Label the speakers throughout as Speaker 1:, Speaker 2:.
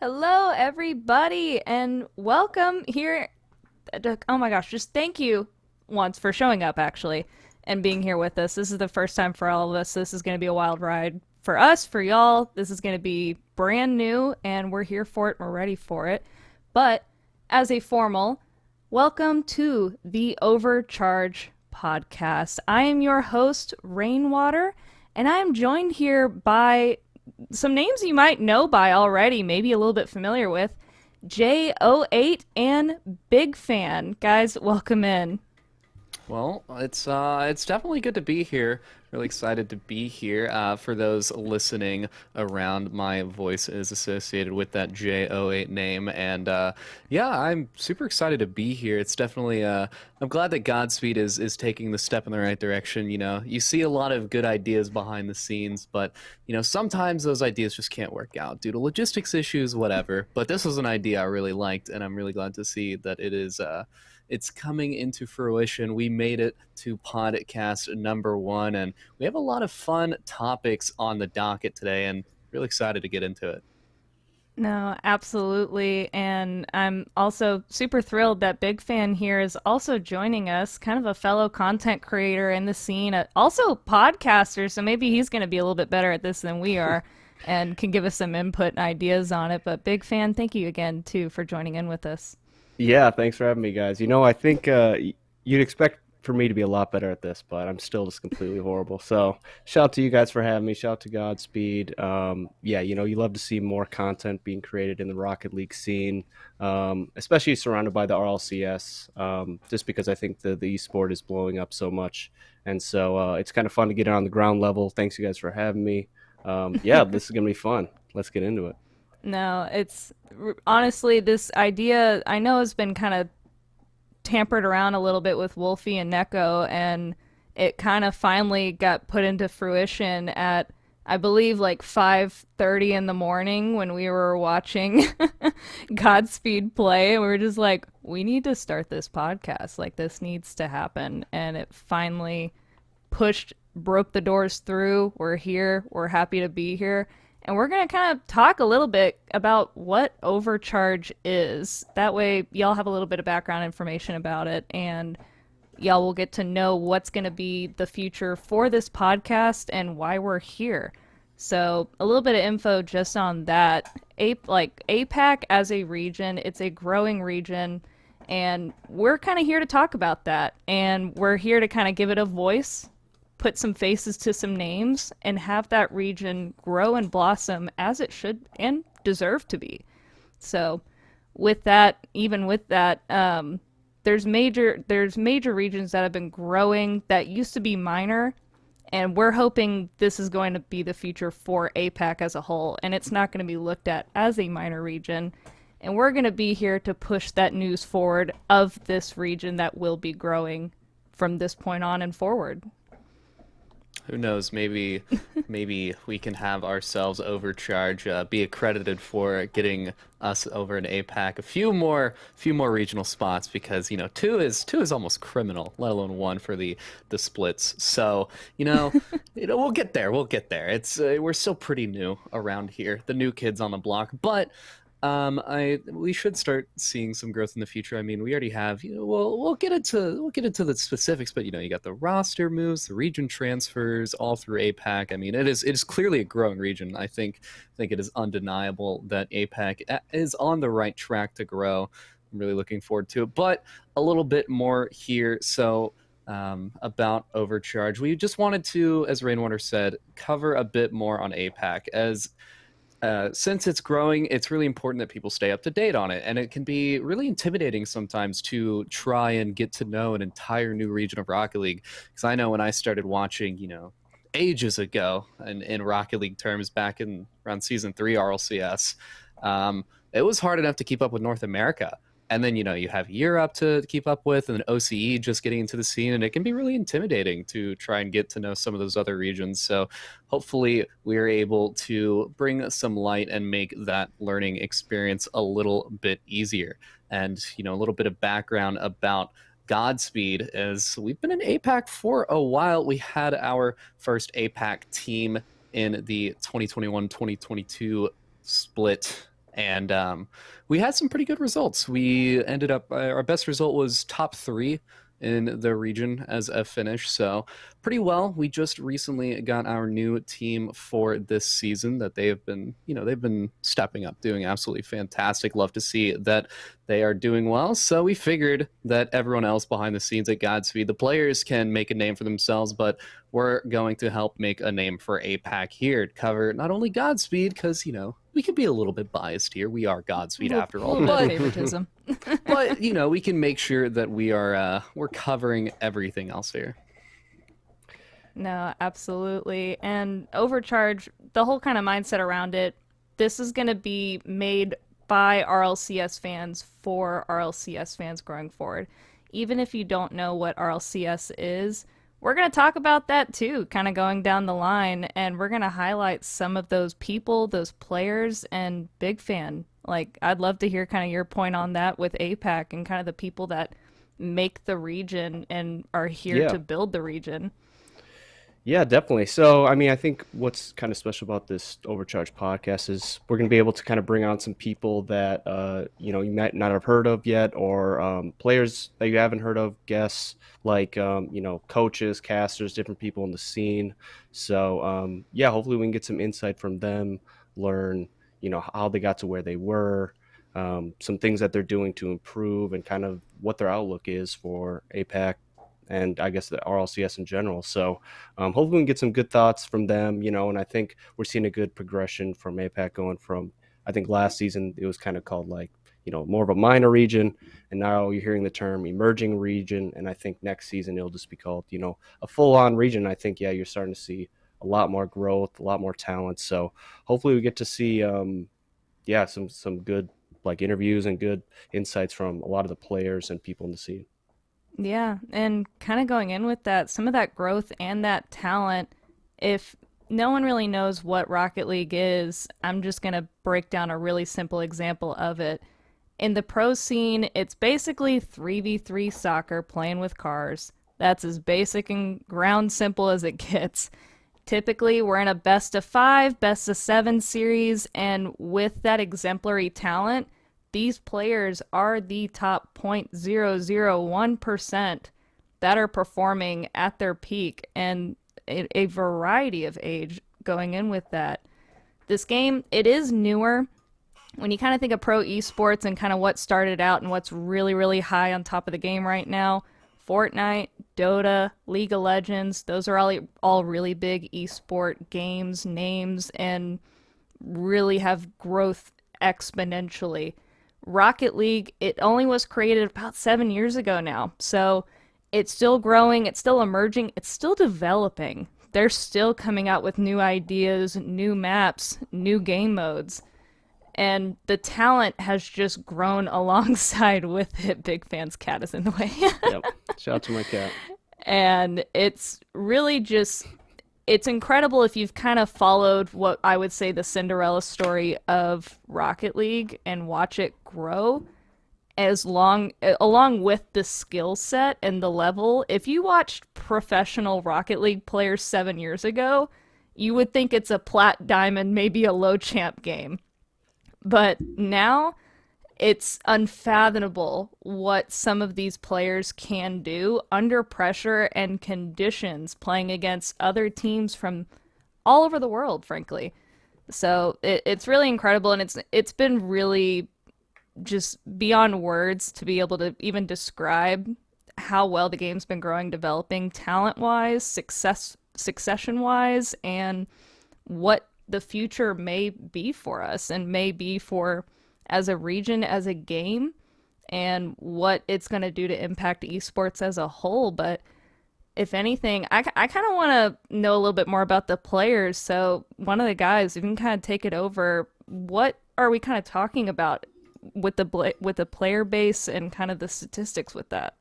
Speaker 1: Hello, everybody, and welcome here. Oh my gosh, just thank you once for showing up, actually, and being here with us. This is the first time for all of us. This is going to be a wild ride for us, for y'all. This is going to be brand new, and we're here for it. We're ready for it. But as a formal, welcome to the Overcharge podcast. I am your host, Rainwater, and I am joined here by some names you might know by already, maybe a little bit familiar with. J08 and Big Fan. Guys, welcome in.
Speaker 2: Well, it's definitely good to be here. Really excited to be here. For those listening around, my voice is associated with that J08 name, and yeah, I'm super excited to be here. It's definitely I'm glad that Godspeed is taking the step in the right direction. You see a lot of good ideas behind the scenes, but sometimes those ideas just can't work out due to logistics issues, whatever. But this was an idea I really liked, and I'm really glad to see that it's coming into fruition. We made it to podcast number one, and we have a lot of fun topics on the docket today, and really excited to get into it.
Speaker 1: No, absolutely. And I'm also super thrilled that Big Fan here is also joining us, kind of a fellow content creator in the scene, also podcaster. So maybe he's going to be a little bit better at this than we are and can give us some input and ideas on it. But Big Fan, thank you again, too, for joining in with us.
Speaker 3: Yeah, thanks for having me, guys. I think you'd expect for me to be a lot better at this, but I'm still just completely horrible. So, shout out to you guys for having me. Shout out to Godspeed. Yeah, you love to see more content being created in the Rocket League scene, especially surrounded by the RLCS, just because I think the esport is blowing up so much. And so it's kind of fun to get on the ground level. Thanks, you guys, for having me. Yeah, this is going to be fun. Let's get into it.
Speaker 1: No, it's honestly this idea I know has been kind of tampered around a little bit with Wolfie and Neko, and it kind of finally got put into fruition at I believe like 5:30 in the morning when we were watching Godspeed play, and we were just like, we need to start this podcast. Like this needs to happen, and it finally broke the doors through. We're here. We're happy to be here. And we're going to kind of talk a little bit about what overcharge is. That way, y'all have a little bit of background information about it, and y'all will get to know what's going to be the future for this podcast and why we're here. So, a little bit of info just on that. Like APAC as a region, it's a growing region, and we're kind of here to talk about that. And we're here to kind of give it a voice, put some faces to some names, and have that region grow and blossom as it should and deserve to be. So, with that, even with that, there's major regions that have been growing that used to be minor, and we're hoping this is going to be the future for APAC as a whole, and it's not going to be looked at as a minor region. And we're going to be here to push that news forward of this region that will be growing from this point on and forward.
Speaker 2: Who knows? Maybe we can have ourselves overcharge, be accredited for getting us over in APAC a few more regional spots because two is almost criminal, let alone one for the splits. So we'll get there. We'll get there. It's we're still pretty new around here, the new kids on the block, but I we should start seeing some growth in the future. I mean, we already have. We'll get into the specifics, but you got the roster moves, the region transfers, all through APAC. I mean, it is clearly a growing region. I think it is undeniable that APAC is on the right track to grow. I'm really looking forward to it. But a little bit more here. So. About overcharge, we just wanted to, as Rainwater said, cover a bit more on APAC as since it's growing, it's really important that people stay up to date on it. And it can be really intimidating sometimes to try and get to know an entire new region of Rocket League. Because I know when I started watching, ages ago, in Rocket League terms, back in around season three RLCS, it was hard enough to keep up with North America. And then, you have Europe to keep up with, and then OCE just getting into the scene. And it can be really intimidating to try and get to know some of those other regions. So hopefully we're able to bring some light and make that learning experience a little bit easier. And, a little bit of background about Godspeed is we've been in APAC for a while. We had our first APAC team in the 2021-2022 split And we had some pretty good results. We ended up, our best result was top 3 in the region as a finish. So pretty well. We just recently got our new team for this season that they have been, they've been stepping up, doing absolutely fantastic. Love to see that they are doing well. So we figured that everyone else behind the scenes at Godspeed, the players can make a name for themselves, but we're going to help make a name for APAC here to cover not only Godspeed, because, we could be a little bit biased here. We are Godspeed after all,
Speaker 1: but favoritism.
Speaker 2: but we can make sure that we're covering everything else here.
Speaker 1: No, absolutely. And Overcharge, the whole kind of mindset around it, this is going to be made by RLCS fans for RLCS fans going forward. Even if you don't know what RLCS is, we're going to talk about that too, kind of going down the line, and we're going to highlight some of those people, those players, and big fan. Like, I'd love to hear kind of your point on that with APAC and kind of the people that make the region and are here to build the region.
Speaker 3: Yeah, definitely. So, I mean, I think what's kind of special about this Overcharge podcast is we're going to be able to kind of bring on some people that, you might not have heard of yet, or players that you haven't heard of, guests like, coaches, casters, different people in the scene. So, yeah, hopefully we can get some insight from them, learn, how they got to where they were, some things that they're doing to improve, and kind of what their outlook is for APAC and I guess the RLCS in general. So hopefully we can get some good thoughts from them, and I think we're seeing a good progression from APAC going from, I think last season it was kind of called like, more of a minor region, and now you're hearing the term emerging region, and I think next season it'll just be called, a full-on region. I think, you're starting to see a lot more growth, a lot more talent. So hopefully we get to see, some good like interviews and good insights from a lot of the players and people in the scene.
Speaker 1: Yeah, and kind of going in with that, some of that growth and that talent, if no one really knows what Rocket League is, I'm just going to break down a really simple example of it. In the pro scene, it's basically 3v3 soccer playing with cars. That's as basic and ground simple as it gets. Typically, we're in a best of 5, best of 7 series, and with that exemplary talent, these players are the top 0.001% that are performing at their peak, and a variety of age going in with that. This game, it is newer. When you kind of think of pro esports and kind of what started out and what's really, really high on top of the game right now, Fortnite, Dota, League of Legends, those are all really big esport games, names, and really have growth exponentially. Rocket League, it only was created about 7 years ago now. So it's still growing, it's still emerging, it's still developing. They're still coming out with new ideas, new maps, new game modes. And the talent has just grown alongside with it. Big Fan's cat is in the way.
Speaker 3: Yep. Shout out to my cat.
Speaker 1: And it's really just, it's incredible if you've kind of followed what I would say the Cinderella story of Rocket League and watch it grow along with the skill set and the level. If you watched professional Rocket League players 7 years ago, you would think it's a plat diamond, maybe a low champ game. But now it's unfathomable what some of these players can do under pressure and conditions, playing against other teams from all over the world, frankly. So it's really incredible, and it's been really just beyond words to be able to even describe how well the game's been growing, developing talent-wise, succession-wise, and what the future may be for us and may be for as a region, as a game, and what it's going to do to impact esports as a whole. But if anything, I kind of want to know a little bit more about the players. So one of the guys, if you can kind of take it over, what are we kind of talking about with the player base and kind of the statistics with that?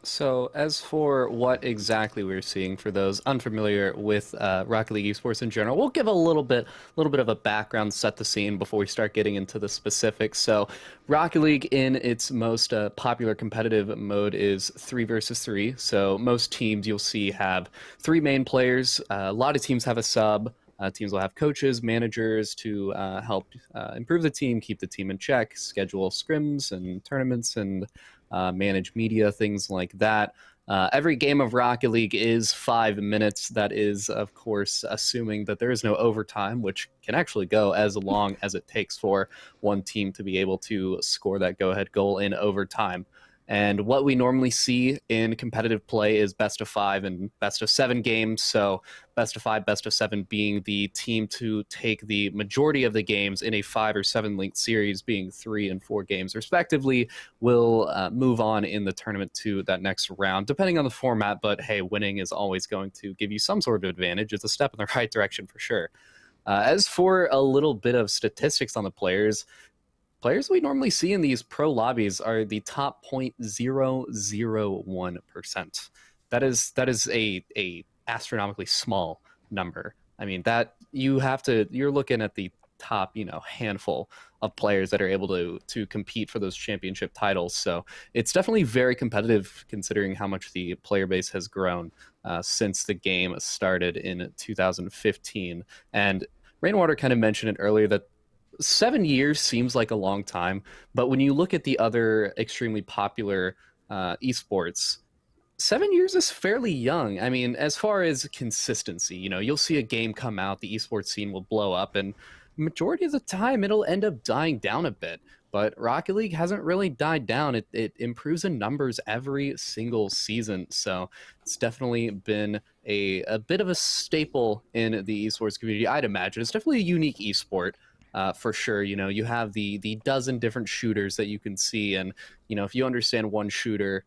Speaker 2: So as for what exactly we're seeing for those unfamiliar with Rocket League esports in general, we'll give a little bit of a background, set the scene before we start getting into the specifics. So Rocket League in its most popular competitive mode is 3 versus 3. So most teams you'll see have 3 main players. A lot of teams have a sub. Teams will have coaches, managers to help improve the team, keep the team in check, schedule scrims and tournaments, and manage media, things like that. Every game of Rocket League is 5 minutes. That is, of course, assuming that there is no overtime, which can actually go as long as it takes for one team to be able to score that go-ahead goal in overtime. And what we normally see in competitive play is best of 5 and best of 7 games. So best of 5, best of 7 being the team to take the majority of the games in a 5 or 7 linked series, being 3 and 4 games respectively, will move on in the tournament to that next round, depending on the format. But hey, winning is always going to give you some sort of advantage. It's a step in the right direction for sure. As for a little bit of statistics on the players we normally see in these pro lobbies are the top 0.001%. That is a astronomically small number. I mean, that you're looking at the top, handful of players that are able to compete for those championship titles. So it's definitely very competitive considering how much the player base has grown since the game started in 2015. And Rainwater kind of mentioned it earlier that 7 years seems like a long time, but when you look at the other extremely popular esports, 7 years is fairly young. I mean, as far as consistency, you'll see a game come out, the esports scene will blow up, and majority of the time it'll end up dying down a bit. But Rocket League hasn't really died down. It improves in numbers every single season. So it's definitely been a bit of a staple in the esports community, I'd imagine. It's definitely a unique esport. For sure, you have the dozen different shooters that you can see, and if you understand one shooter,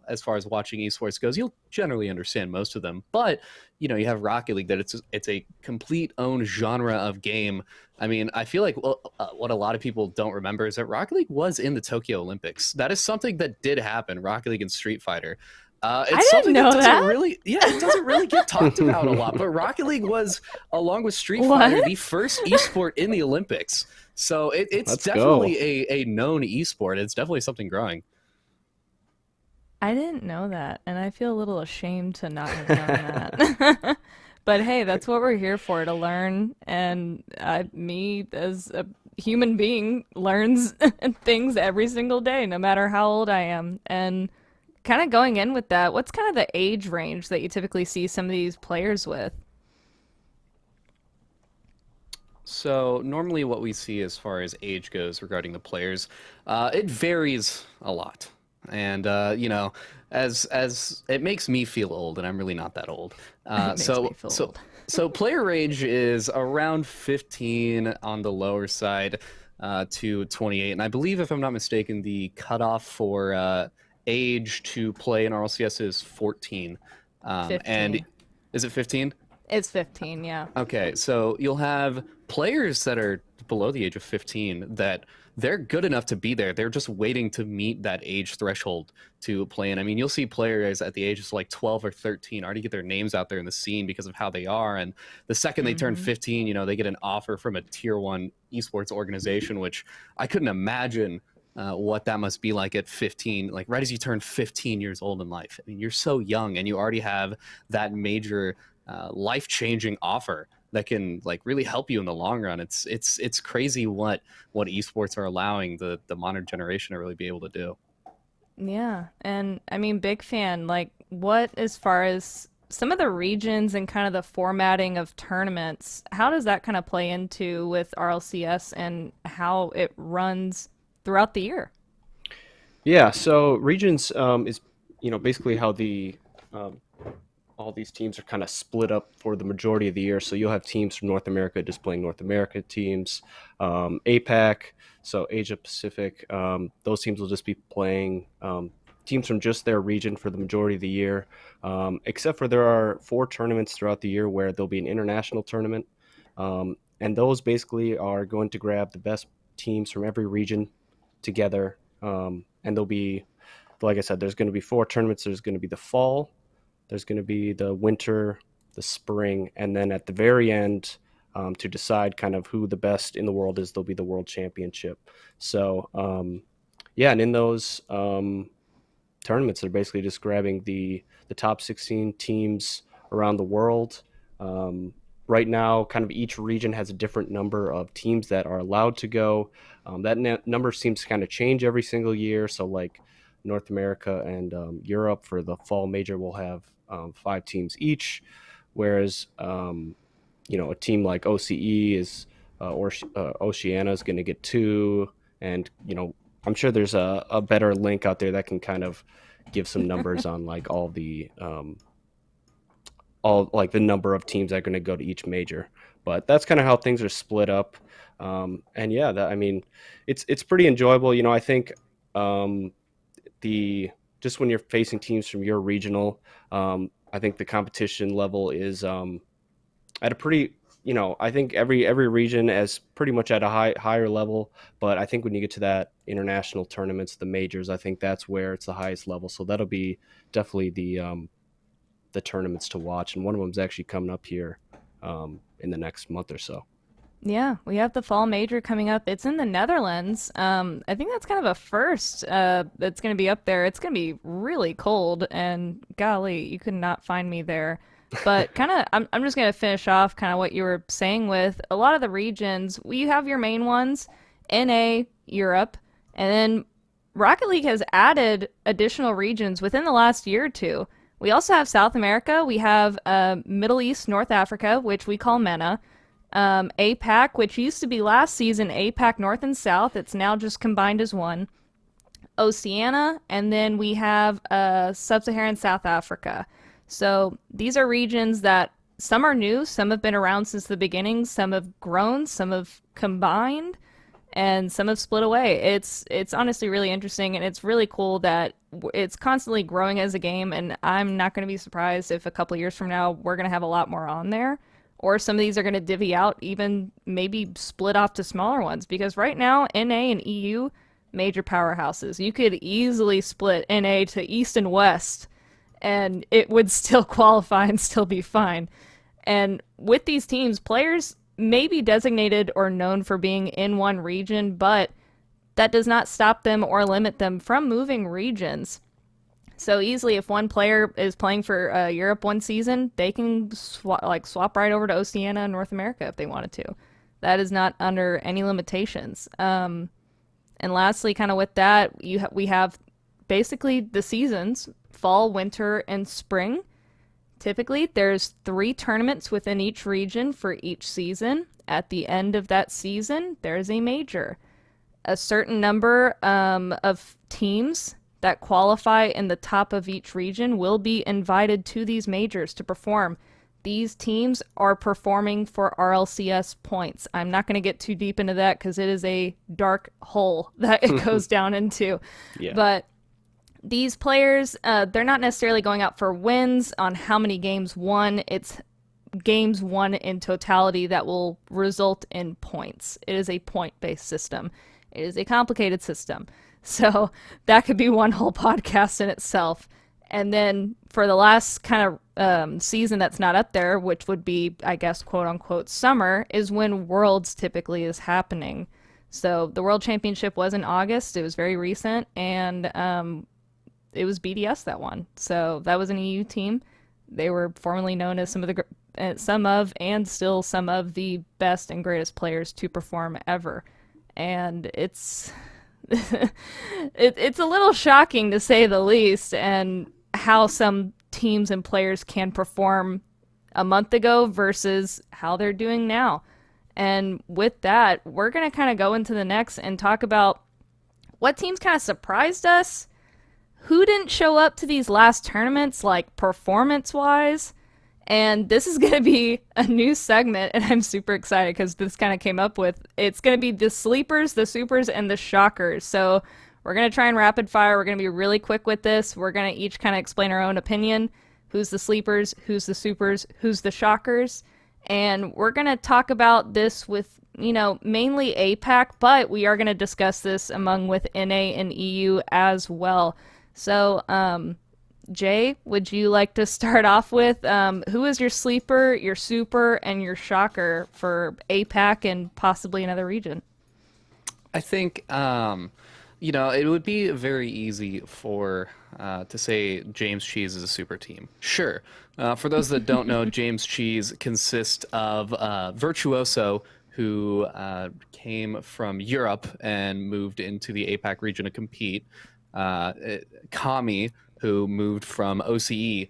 Speaker 2: as far as watching esports goes, you'll generally understand most of them. But you have Rocket League, that it's a complete own genre of game. I mean, I feel like what a lot of people don't remember is that Rocket League was in the Tokyo Olympics. That is something that did happen. Rocket League and Street Fighter.
Speaker 1: I
Speaker 2: It's
Speaker 1: didn't
Speaker 2: something that
Speaker 1: know
Speaker 2: doesn't
Speaker 1: that.
Speaker 2: really, yeah, it doesn't really get talked about a lot. But Rocket League was, along with Street Fighter,
Speaker 1: What?
Speaker 2: the first esport in the Olympics. So it's
Speaker 3: Let's go.
Speaker 2: definitely a known esport. It's definitely something growing.
Speaker 1: I didn't know that, and I feel a little ashamed to not have known that. But hey, that's what we're here for, to learn. And me, as a human being, learns things every single day, no matter how old I am. And kind of going in with that, what's kind of the age range that you typically see some of these players with?
Speaker 2: So normally what we see as far as age goes regarding the players, it varies a lot. And as it makes me feel old, and I'm really not that old.
Speaker 1: It makes me
Speaker 2: So
Speaker 1: feel
Speaker 2: so
Speaker 1: old.
Speaker 2: so player range is around 15 on the lower side to 28, and I believe, if I'm not mistaken, the cutoff for age to play in RLCS is 14. And
Speaker 1: 15.
Speaker 2: is it 15?
Speaker 1: It's 15, yeah.
Speaker 2: Okay, so you'll have players that are below the age of 15 that they're good enough to be there. They're just waiting to meet that age threshold to play in. I mean, you'll see players at the ages of like 12 or 13 already get their names out there in the scene because of how they are. And the second they turn
Speaker 1: Hmm.
Speaker 2: 15, they get an offer from a tier one esports organization, which I couldn't imagine what that must be like at 15, like right as you turn 15 years old in life. I mean, you're so young and you already have that major life-changing offer that can like really help you in the long run. It's crazy what esports are allowing the modern generation to really be able to do.
Speaker 1: Yeah, and I mean, big fan. Like, what as far as some of the regions and kind of the formatting of tournaments, how does that kind of play into with RLCS and how it runs throughout the year?
Speaker 3: Yeah, so regions is basically how the um, all these teams are kind of split up for the majority of the year. So you'll have teams from North America just playing North America teams, APAC, so Asia Pacific. Those teams will just be playing teams from just their region for the majority of the year, except for there are 4 tournaments throughout the year where there'll be an international tournament. And those basically are going to grab the best teams from every region together. And there'll be, like I said, there's going to be 4 tournaments. There's going to be the fall, there's going to be the winter, the spring, and then at the very end, to decide kind of who the best in the world is, there'll be the World Championship. So, yeah, and in those tournaments, they're basically just grabbing the top 16 teams around the world. Um, right now, kind of each region has a different number of teams that are allowed to go. That number seems to kind of change every single year. So like North America and Europe for the fall major will have 5 teams each, whereas a team like OCE is or Oceania is going to get 2, and I'm sure there's a better link out there that can kind of give some numbers on like all like the number of teams that are going to go to each major. But that's kind of how things are split up. And yeah, I mean, it's pretty enjoyable. I think the just when you're facing teams from your regional, I think the competition level is at a pretty, I think every region is pretty much at a higher level. But I think when you get to that international tournaments, the majors, I think that's where it's the highest level. So that'll be definitely the tournaments to watch, and one of them is actually coming up here in the next month or so.
Speaker 1: Yeah, we have the fall major coming up. It's in the Netherlands. I think that's kind of a first that's going to be up there. It's going to be really cold, and golly, you could not find me there. But kind of, I'm just going to finish off kind of what you were saying with a lot of the regions. We have your main ones, NA, Europe, and then Rocket League has added additional regions within the last year or two. We also have South America. We have Middle East, North Africa, which we call MENA. APAC, which used to be last season APAC North and South. It's now just combined as one. Oceania, and then we have Sub-Saharan South Africa. So these are regions that some are new, some have been around since the beginning, some have grown, some have combined, and some have split away. It's honestly really interesting, and it's really cool that it's constantly growing as a game, and I'm not going to be surprised if a couple years from now we're going to have a lot more on there, or some of these are going to divvy out, even maybe split off to smaller ones, because right now NA and EU, major powerhouses. You could easily split NA to East and West, and it would still qualify and still be fine. And with these teams, players may be designated or known for being in one region, but that does not stop them or limit them from moving regions. So easily, if one player is playing for Europe one season, they can swap right over to Oceania and North America if they wanted to. That is not under any limitations. And lastly, kind of with that, we have basically the seasons, fall, winter, and spring. Typically, there's 3 tournaments within each region for each season. At the end of that season, there's a major. A certain number of teams that qualify in the top of each region will be invited to these majors to perform. These teams are performing for RLCS points. I'm not going to get too deep into that because it is a dark hole that it goes down into.
Speaker 3: Yeah.
Speaker 1: But these players, they're not necessarily going out for wins on how many games won. It's games won in totality that will result in points. It is a point-based system. It is a complicated system. So that could be one whole podcast in itself. And then for the last kind of season that's not up there, which would be, I guess, quote unquote, summer, is when Worlds typically is happening. So the World Championship was in August. It was very recent, and it was BDS that won. So that was an EU team. They were formerly known as some of the best and greatest players to perform ever. And it's it's a little shocking to say the least, and how some teams and players can perform a month ago versus how they're doing now. And with that, we're going to kind of go into the next and talk about what teams kind of surprised us, who didn't show up to these last tournaments, like performance-wise. And this is going to be a new segment, and I'm super excited because this kind of came up with, it's going to be the sleepers, the supers, and the shockers. So we're going to try and rapid fire. We're going to be really quick with this. We're going to each kind of explain our own opinion. Who's the sleepers, who's the supers, who's the shockers. And we're going to talk about this with, mainly APAC, but we are going to discuss this with NA and EU as well. So, Jay, would you like to start off with who is your sleeper, your super, and your shocker for APAC and possibly another region?
Speaker 2: I think, it would be very easy for to say James Cheese is a super team. Sure. For those that don't know, James Cheese consists of Virtuoso, who came from Europe and moved into the APAC region to compete. Kami, who moved from OCE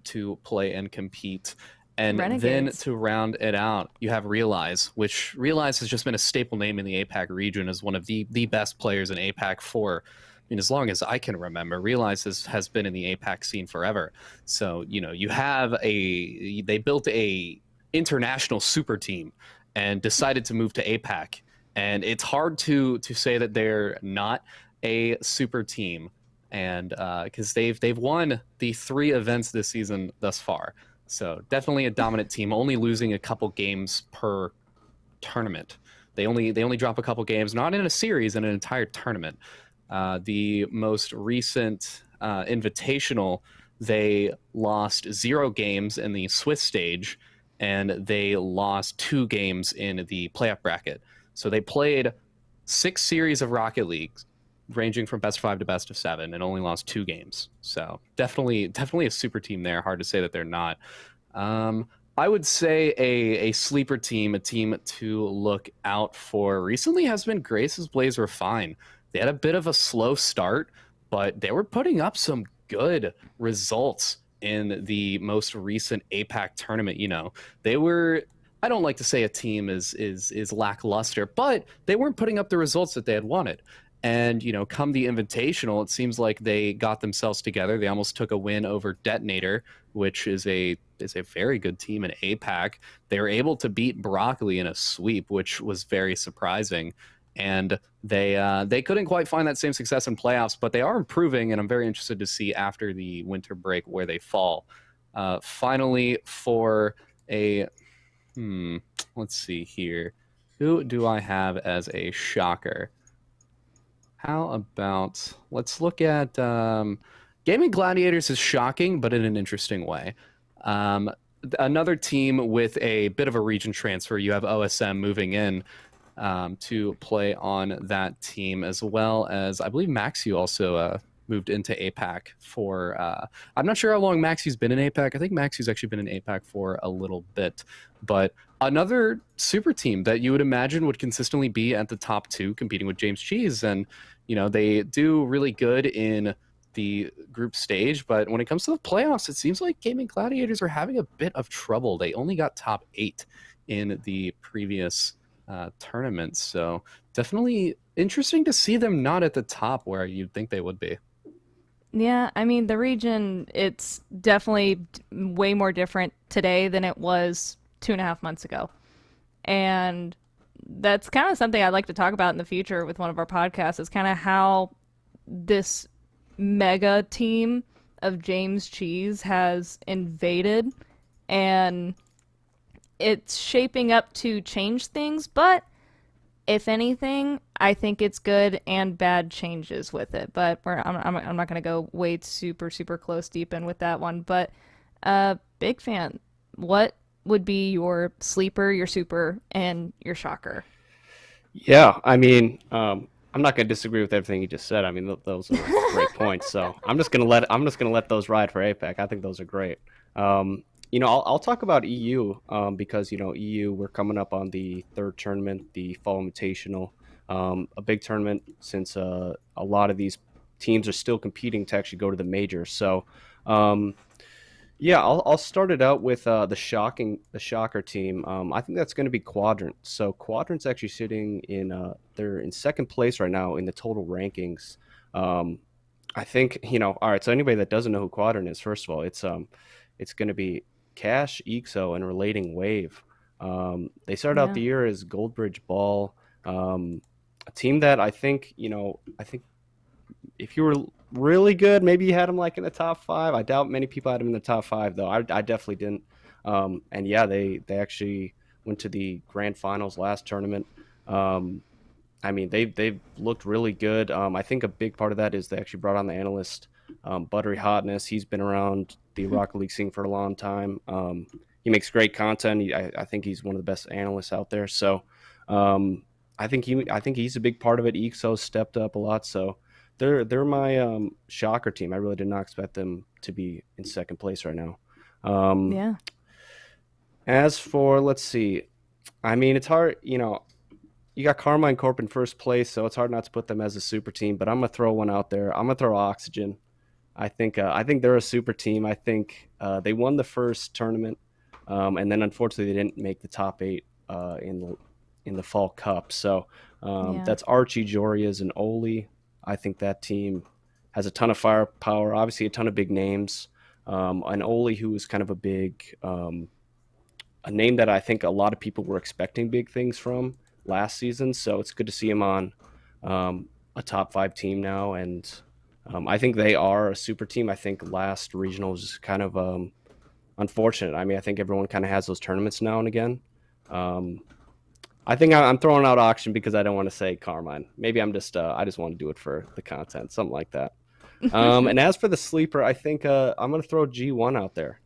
Speaker 2: to play and compete. And then
Speaker 1: Renegades.
Speaker 2: to round it out, you have Realize, which Realize has just been a staple name in the APAC region as one of the best players in APAC for, I mean, as long as I can remember. Realize has been in the APAC scene forever. So, you have they built a international super team and decided to move to APAC. And it's hard to say that they're not a super team, and because they've won the 3 events this season thus far. So definitely a dominant team, only losing a couple games per tournament. They only drop a couple games, not in a series, in an entire tournament. The most recent invitational, they lost 0 games in the Swiss stage, and they lost 2 games in the playoff bracket. So they played 6 series of Rocket League, ranging from best of 5 to best of 7, and only lost 2 games. So definitely a super team there. Hard to say that they're not. I would say a sleeper team, a team to look out for recently has been Grace's Blaze Refine. They had a bit of a slow start, but they were putting up some good results in the most recent APAC tournament. They were. I don't like to say a team is lackluster, but they weren't putting up the results that they had wanted. And, come the invitational, it seems like they got themselves together. They almost took a win over Detonator, which is a very good team in APAC. They were able to beat Broccoli in a sweep, which was very surprising. And they couldn't quite find that same success in playoffs, but they are improving, and I'm very interested to see after the winter break where they fall. Finally, for let's see here. Who do I have as a shocker? How about let's look at Gaming Gladiators is shocking, but in an interesting way. Another team with a bit of a region transfer. You have OSM moving in to play on that team, as well as I believe Maxu also moved into APAC for. I'm not sure how long Maxu's been in APAC. I think Maxu's actually been in APAC for a little bit, but another super team that you would imagine would consistently be at the top 2 competing with James Cheese. And they do really good in the group stage, but when it comes to the playoffs, it seems like Gaming Gladiators are having a bit of trouble. They only got top 8 in the previous tournaments, so definitely interesting to see them not at the top where you'd think they would be.
Speaker 1: Yeah, I mean, the region, it's definitely way more different today than it was 2.5 months ago. And that's kind of something I'd like to talk about in the future with one of our podcasts, is kind of how this mega team of James Cheese has invaded, and it's shaping up to change things, but if anything, I think it's good and bad changes with it. But I'm not going to go way super close deep in with that one. But big fan. What would be your sleeper, your super, and your shocker?
Speaker 3: Yeah, I mean, I'm not going to disagree with everything you just said. I mean, those are great points. So I'm just gonna let those ride for APAC. I think those are great. I'll talk about EU because EU, we're coming up on the 3rd tournament, the Fall Invitational, a big tournament since a lot of these teams are still competing to actually go to the majors. So yeah, I'll start it out with the shocker team. I think that's going to be Quadrant. So Quadrant's actually sitting in they're in 2nd place right now in the total rankings. I think all right. So anybody that doesn't know who Quadrant is, first of all, it's going to be Cash, Exo, and Relating Wave. They started out
Speaker 1: Yeah.
Speaker 3: the year as Goldbridge Ball, a team that I think if you were really good, maybe you had them like in the top 5. I doubt many people had them in the top 5, though. I definitely didn't. And yeah, they actually went to the grand finals last tournament. I mean, they've looked really good. I think a big part of that is they actually brought on the analyst, Buttery Hotness. He's been around the Rocket League scene for a long time. He makes great content. I think he's one of the best analysts out there. So I think he's a big part of it. EXO stepped up a lot, so they're my shocker team. I really did not expect them to be in second place right now. Um,
Speaker 1: Yeah.
Speaker 3: as for let's see, I mean it's hard. You got Carmine Corp in first place, so it's hard not to put them as a super team. But I'm gonna throw one out there. I'm gonna throw Oxygen. I think they're a super team. I think they won the first tournament, and then unfortunately they didn't make the top eight in the fall cup. So
Speaker 1: Yeah.
Speaker 3: that's Archie, Jorias, and Oli. I think that team has a ton of firepower. Obviously, a ton of big names. And Oli, who is kind of a name that I think a lot of people were expecting big things from last season. So it's good to see him on a top five team now, and I think they are a super team. I think last regional was kind of unfortunate. I mean, I think everyone kind of has those tournaments now and again. Um, I think I'm throwing out auction because I don't want to say Carmine. Maybe I just want to do it for the content, something like that. And as for the sleeper, I think I'm going to throw G1 out there.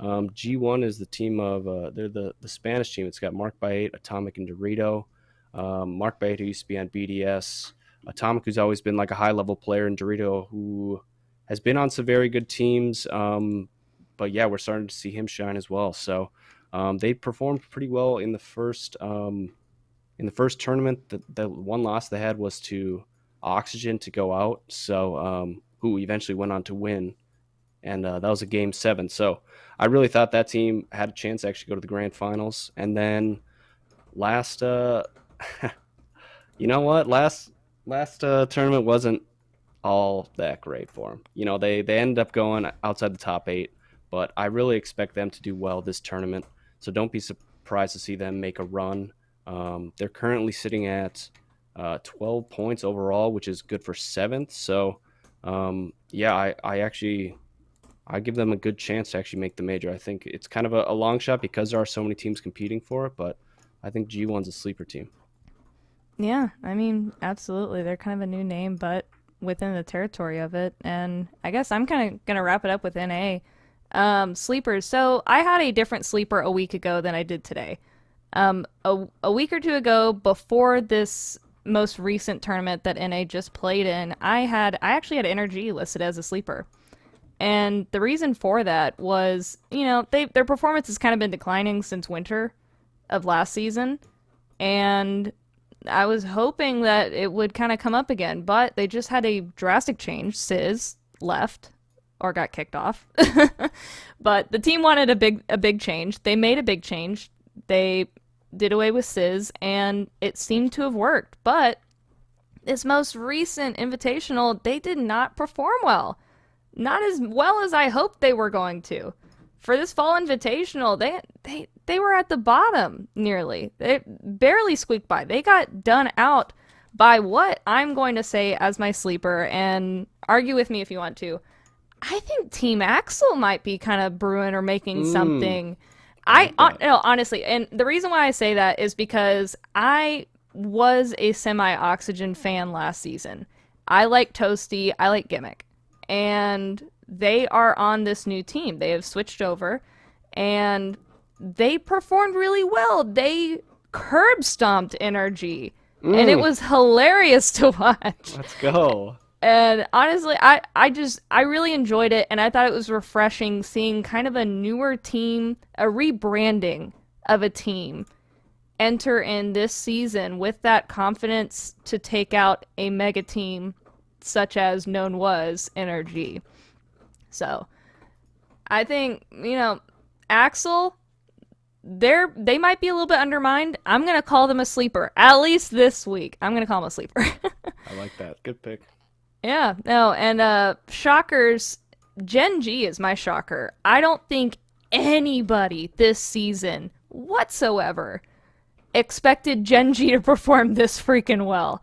Speaker 3: G1 is the team of they're the Spanish team. It's got Mark Bait, Atomic, and Dorito. Mark Bait, who used to be on BDS, Atomic, who's always been like a high level player, and Dorito, who has been on some very good teams. But yeah, we're starting to see him shine as well. So they performed pretty well in the first tournament. The one loss they had was to Oxygen to go out. So who eventually went on to win, and that was a game 7. So I really thought that team had a chance to actually go to the grand finals. And then last, you know what? Last tournament wasn't all that great for them. They ended up going outside the top 8, but I really expect them to do well this tournament. So don't be surprised to see them make a run. They're currently sitting at 12 points overall, which is good for 7th. So yeah, I give them a good chance to actually make the major. I think it's kind of a long shot because there are so many teams competing for it, but I think G1's a sleeper team.
Speaker 1: Yeah, I mean, absolutely. They're kind of a new name, but within the territory of it. And I guess I'm kind of going to wrap it up with NA. Sleepers. So I had a different sleeper a week ago than I did today. A week or two ago, before this most recent tournament that NA just played in, I actually had Energy listed as a sleeper. And the reason for that was, their performance has kind of been declining since winter of last season. And I was hoping that it would kind of come up again, but they just had a drastic change. Sizz left or got kicked off. But the team wanted a big change. They made a big change. They did away with Sizz, and it seemed to have worked. But this most recent invitational, they did not perform well. Not as well as I hoped they were going to. For this fall invitational, they were at the bottom nearly. They barely squeaked by. They got done out by what I'm going to say as my sleeper, and argue with me if you want to. I think Team Axel might be kind of brewing or making something. No, honestly, and the reason why I say that is because I was a semi-Oxygen fan last season. I like Toasty, I like Gimmick. And they are on this new team. They have switched over, and they performed really well. They curb stomped Energy, and it was hilarious to watch.
Speaker 3: Let's go.
Speaker 1: And honestly, I really enjoyed it, and I thought it was refreshing seeing kind of a newer team, a rebranding of a team, enter in this season with that confidence to take out a mega team such as known was Energy. So I think, Axel, they might be a little bit undermined. I'm gonna call them a sleeper, at least this week. I'm gonna call them a sleeper.
Speaker 3: I like that. Good pick.
Speaker 1: Yeah, no, and shockers, Gen G is my shocker. I don't think anybody this season whatsoever expected Gen G to perform this freaking well.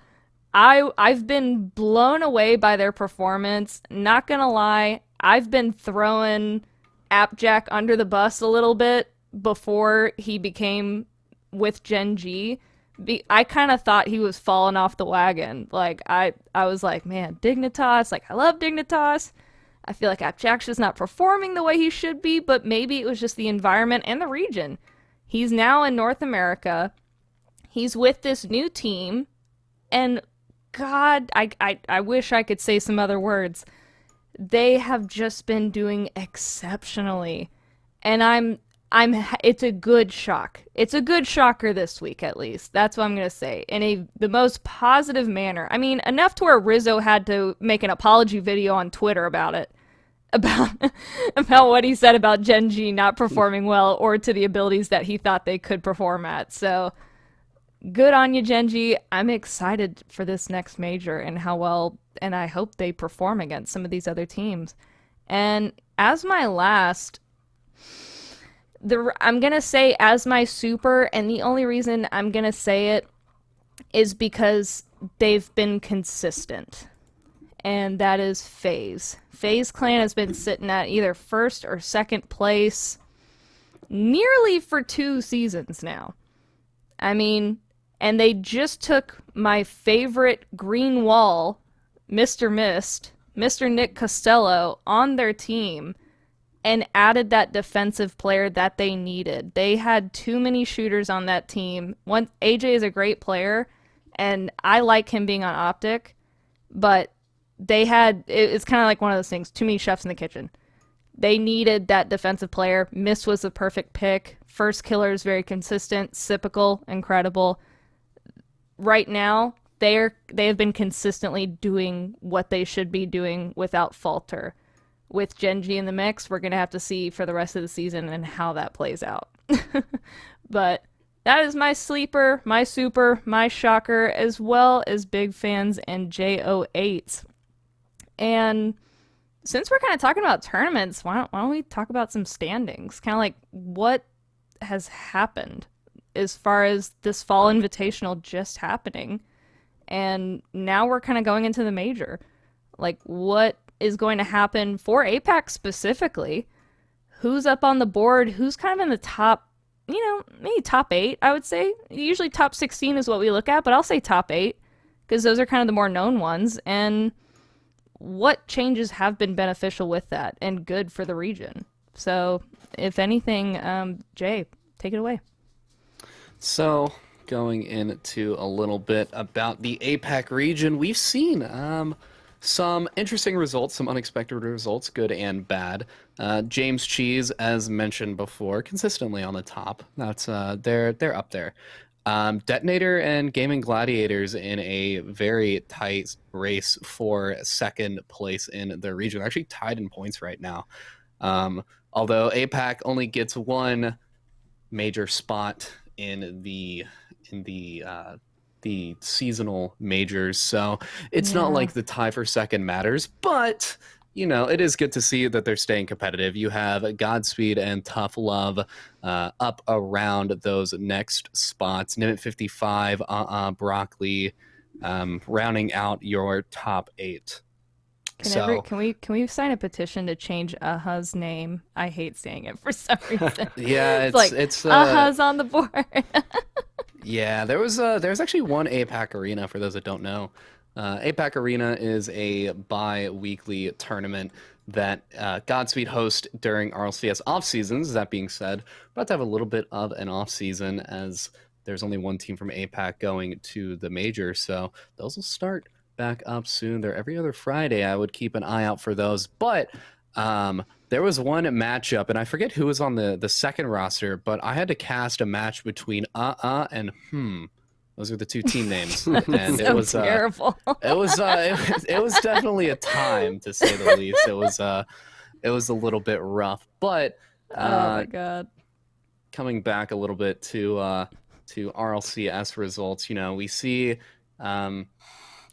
Speaker 1: I've been blown away by their performance. Not gonna lie, I've been throwing Appjack under the bus a little bit before he became with Gen G. I kind of thought he was falling off the wagon. Like, I was like, man, Dignitas, like, I love Dignitas. I feel like Appjack's just not performing the way he should be, but maybe it was just the environment and the region. He's now in North America. He's with this new team, and God, I wish I could say some other words. They have just been doing exceptionally. And it's a good shock. It's a good shocker this week, at least. That's what I'm going to say. In the most positive manner. I mean, enough to where Rizzo had to make an apology video on Twitter about it. About about what he said about Genji not performing well, or to the abilities that he thought they could perform at. So good on you, Genji. I'm excited for this next major and how well, and I hope they perform against some of these other teams. And as my last, I'm gonna say as my super, and the only reason I'm gonna say it is because they've been consistent, and that is FaZe. FaZe Clan has been sitting at either first or second place nearly for 2 seasons now. I mean, and they just took my favorite green wall, Mr. Mist, Mr. Nick Costello, on their team and added that defensive player that they needed. They had too many shooters on that team. AJ is a great player, and I like him being on Optic, but it's kind of like one of those things, too many chefs in the kitchen. They needed that defensive player. Mist was the perfect pick. First killer is very consistent. Sypical, incredible. Right now, they have been consistently doing what they should be doing without falter. With Genji in the mix, we're going to have to see for the rest of the season and how that plays out. But that is my sleeper, my super, my shocker, as well as big fans and JO8s. And since we're kind of talking about tournaments, why don't we talk about some standings? Kind of like what has happened as far as this fall invitational just happening. And now we're kind of going into the major. Like, what is going to happen for APAC specifically? Who's up on the board? Who's kind of in the top, maybe top 8, I would say. Usually top 16 is what we look at, but I'll say top 8 because those are kind of the more known ones. And what changes have been beneficial with that and good for the region? So, if anything, Jay, take it away.
Speaker 2: So, going into a little bit about the APAC region, we've seen some interesting results, some unexpected results, good and bad. James Cheese, as mentioned before, consistently on the top. That's they're up there. Detonator and Gaming Gladiators in a very tight race for second place in the region. They're actually tied in points right now. Although APAC only gets one major spot in the seasonal majors, so it's not like the tie for second matters, but it is good to see that they're staying competitive. You have Godspeed and Tough Love up around those next spots. Nimit 55, Broccoli, rounding out your top 8.
Speaker 1: Can we sign a petition to change Aha's name? I hate saying it for some reason.
Speaker 2: Yeah, it's
Speaker 1: Aha's on the board.
Speaker 2: Yeah, there's actually one APAC Arena for those that don't know. APAC Arena is a bi-weekly tournament that Godspeed host during RLCS off seasons. That being said, we're about to have a little bit of an off season as there's only one team from APAC going to the major, so those will start back up soon. They're every other Friday. I would keep an eye out for those. But there was one matchup, and I forget who was on the second roster, but I had to cast a match between and Those are the two team names, and
Speaker 1: so
Speaker 2: it was
Speaker 1: terrible.
Speaker 2: It was definitely a time, to say the least. It was a little bit rough, but
Speaker 1: oh my god.
Speaker 2: Coming back a little bit to RLCS results, we see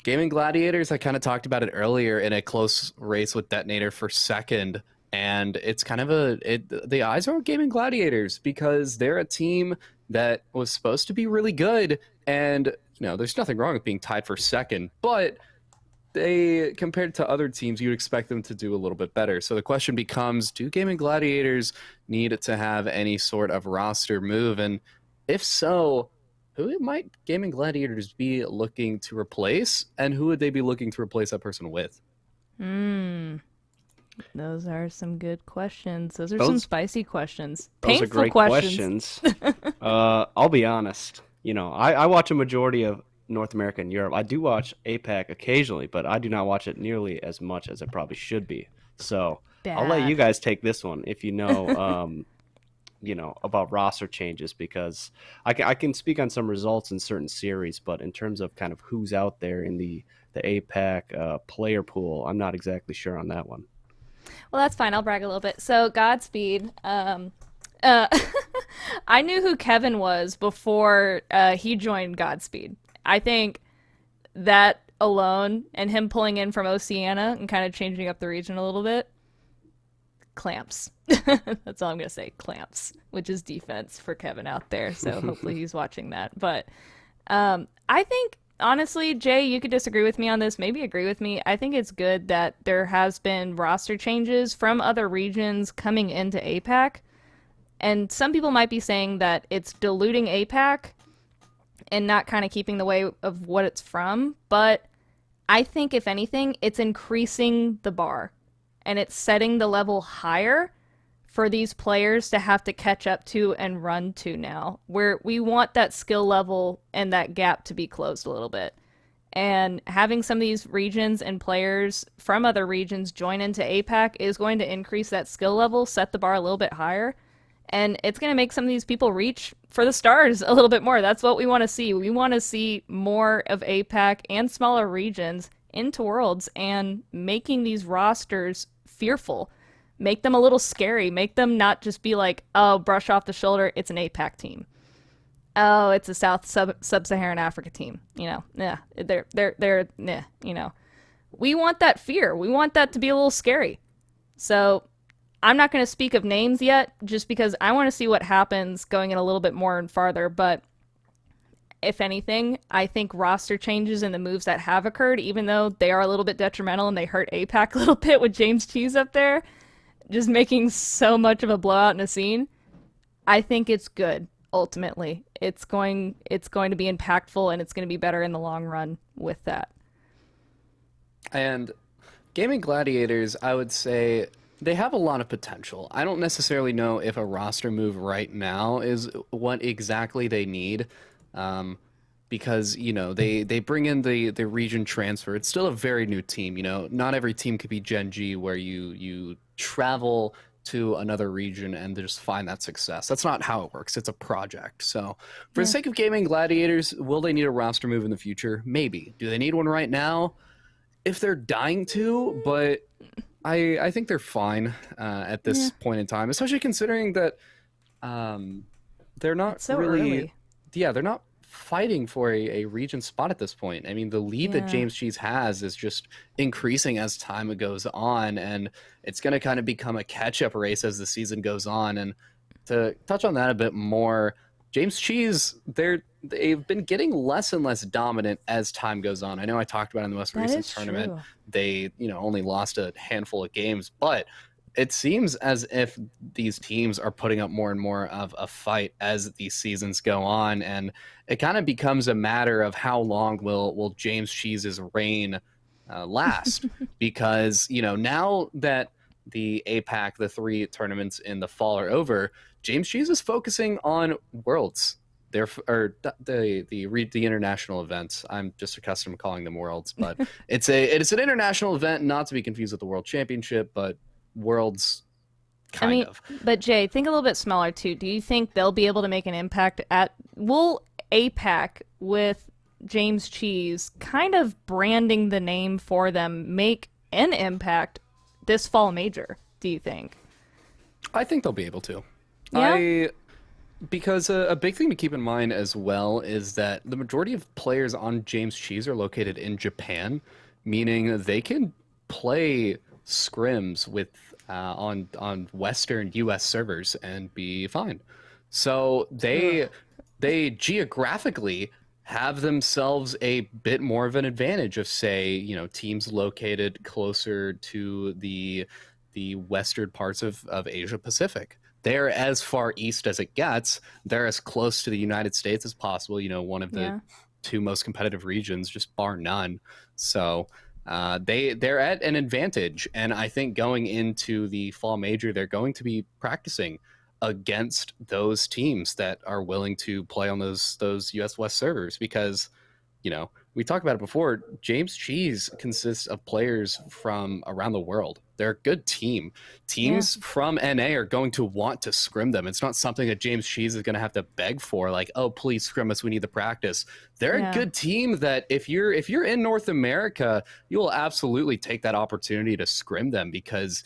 Speaker 2: Gaming Gladiators. I kind of talked about it earlier in a close race with Detonator for second, and it's kind of the eyes are on Gaming Gladiators because they're a team that was supposed to be really good, and there's nothing wrong with being tied for second, but they, compared to other teams, you'd expect them to do a little bit better. So the question becomes, do Gaming Gladiators need to have any sort of roster move? And if so, who might Gaming Gladiators be looking to replace? And who would they be looking to replace that person with?
Speaker 1: Those are some good questions. Those are some spicy questions.
Speaker 3: Those
Speaker 1: Painful
Speaker 3: are great questions. I'll be honest. I watch a majority of North America and Europe. I do watch APAC occasionally, but I do not watch it nearly as much as it probably should be. So I'll let you
Speaker 1: Bad.
Speaker 3: guys take this one if about roster changes, because I can speak on some results in certain series, but in terms of kind of who's out there in the APAC player pool, I'm not exactly sure on that one.
Speaker 1: Well, that's fine. I'll brag a little bit. So, Godspeed. Uh, I knew who Kevin was before he joined Godspeed. I think that alone and him pulling in from Oceania and kind of changing up the region a little bit, clamps. That's all I'm going to say. Clamps, which is defense for Kevin out there. So hopefully he's watching that. But I think, honestly, Jay, you could disagree with me on this, maybe agree with me. I think it's good that there has been roster changes from other regions coming into APAC. And some people might be saying that it's diluting APAC and not kind of keeping the way of what it's from. But I think, if anything, it's increasing the bar and it's setting the level higher for these players to have to catch up to and run to now, where we want that skill level and that gap to be closed a little bit. And having some of these regions and players from other regions join into APAC is going to increase that skill level, set the bar a little bit higher, and it's going to make some of these people reach for the stars a little bit more. That's what we want to see. We want to see more of APAC and smaller regions into Worlds and making these rosters fearful. Make them a little scary. Make them not just be like, oh, brush off the shoulder, it's an APAC team. Oh, it's a Sub-Saharan Africa team. Yeah, nah. We want that fear. We want that to be a little scary. So I'm not going to speak of names yet, just because I want to see what happens going in a little bit more and farther. But if anything, I think roster changes and the moves that have occurred, even though they are a little bit detrimental and they hurt APAC a little bit with James Cheese up there, just making so much of a blowout in a scene, I think it's good. Ultimately, it's going to be impactful and it's going to be better in the long run with that.
Speaker 2: And Gaming Gladiators, I would say they have a lot of potential. I don't necessarily know if a roster move right now is what exactly they need. Because they bring in the region transfer. It's still a very new team. Not every team could be Gen G where you travel to another region and just find that success. That's not how it works. It's a project. So for the sake of Gaming Gladiators, will they need a roster move in the future? Maybe. Do they need one right now? If they're dying to, but I think they're fine at this point in time, especially considering that they're not
Speaker 1: It's so
Speaker 2: really
Speaker 1: early.
Speaker 2: yeah, they're not fighting for a region spot at this point. I mean, the lead that James Cheese has is just increasing as time goes on, and it's going to kind of become a catch-up race as the season goes on. And to touch on that a bit more, James Cheese, they've been getting less and less dominant as time goes on. I know I talked about in the most recent tournament,
Speaker 1: True.
Speaker 2: they only lost a handful of games, but it seems as if these teams are putting up more and more of a fight as these seasons go on, and it kind of becomes a matter of how long will James Cheese's reign last. Because now that the APAC, the 3 tournaments in the fall are over, James Cheese is focusing on Worlds. The international events. I'm just accustomed to calling them Worlds, but it's an international event, not to be confused with the World Championship, but Worlds, kind of.
Speaker 1: But Jay, think a little bit smaller too. Do you think they'll be able to make an impact will APAC with James Cheese kind of branding the name for them make an impact this fall major, do you think?
Speaker 2: I think they'll be able to.
Speaker 1: Yeah?
Speaker 2: Because a big thing to keep in mind as well is that the majority of players on James Cheese are located in Japan, meaning they can play scrims with on Western U.S. servers and be fine. So they geographically have themselves a bit more of an advantage of, say, teams located closer to the western parts of Asia Pacific. They're as far east as it gets. They're as close to the United States as possible. One of the 2 most competitive regions, just bar none. So they're at an advantage, and I think going into the fall major, they're going to be practicing against those teams that are willing to play on those US West servers. Because we talked about it before, James Cheese consists of players from around the world. They're a good team.
Speaker 1: Yeah.
Speaker 2: Teams from NA are going to want to scrim them. It's not something that James Cheese is going to have to beg for, like, oh, please scrim us, we need the practice. They're a good team that if you're in North America, you will absolutely take that opportunity to scrim them, because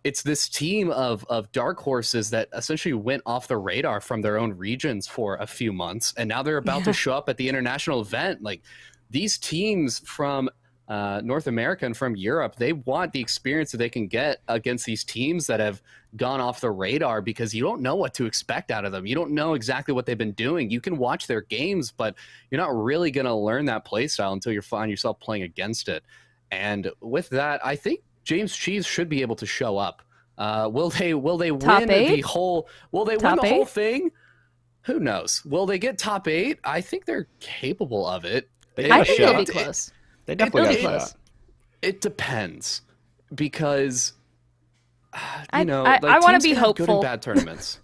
Speaker 2: it's this team of dark horses that essentially went off the radar from their own regions for a few months, and now they're about to show up at the international event. Like, these teams from North America and from Europe, they want the experience that they can get against these teams that have gone off the radar, because you don't know what to expect out of them. You don't know exactly what they've been doing. You can watch their games, but you're not really going to learn that play style until you find yourself playing against it. And with that, I think James Cheese should be able to show up. Will they win the whole thing? Who knows? Will they get top 8? I think they're capable of it.
Speaker 1: I think they'll be close.
Speaker 3: They definitely got a shot.
Speaker 2: It depends, because
Speaker 1: I want to be hopeful.
Speaker 2: Good and bad tournaments.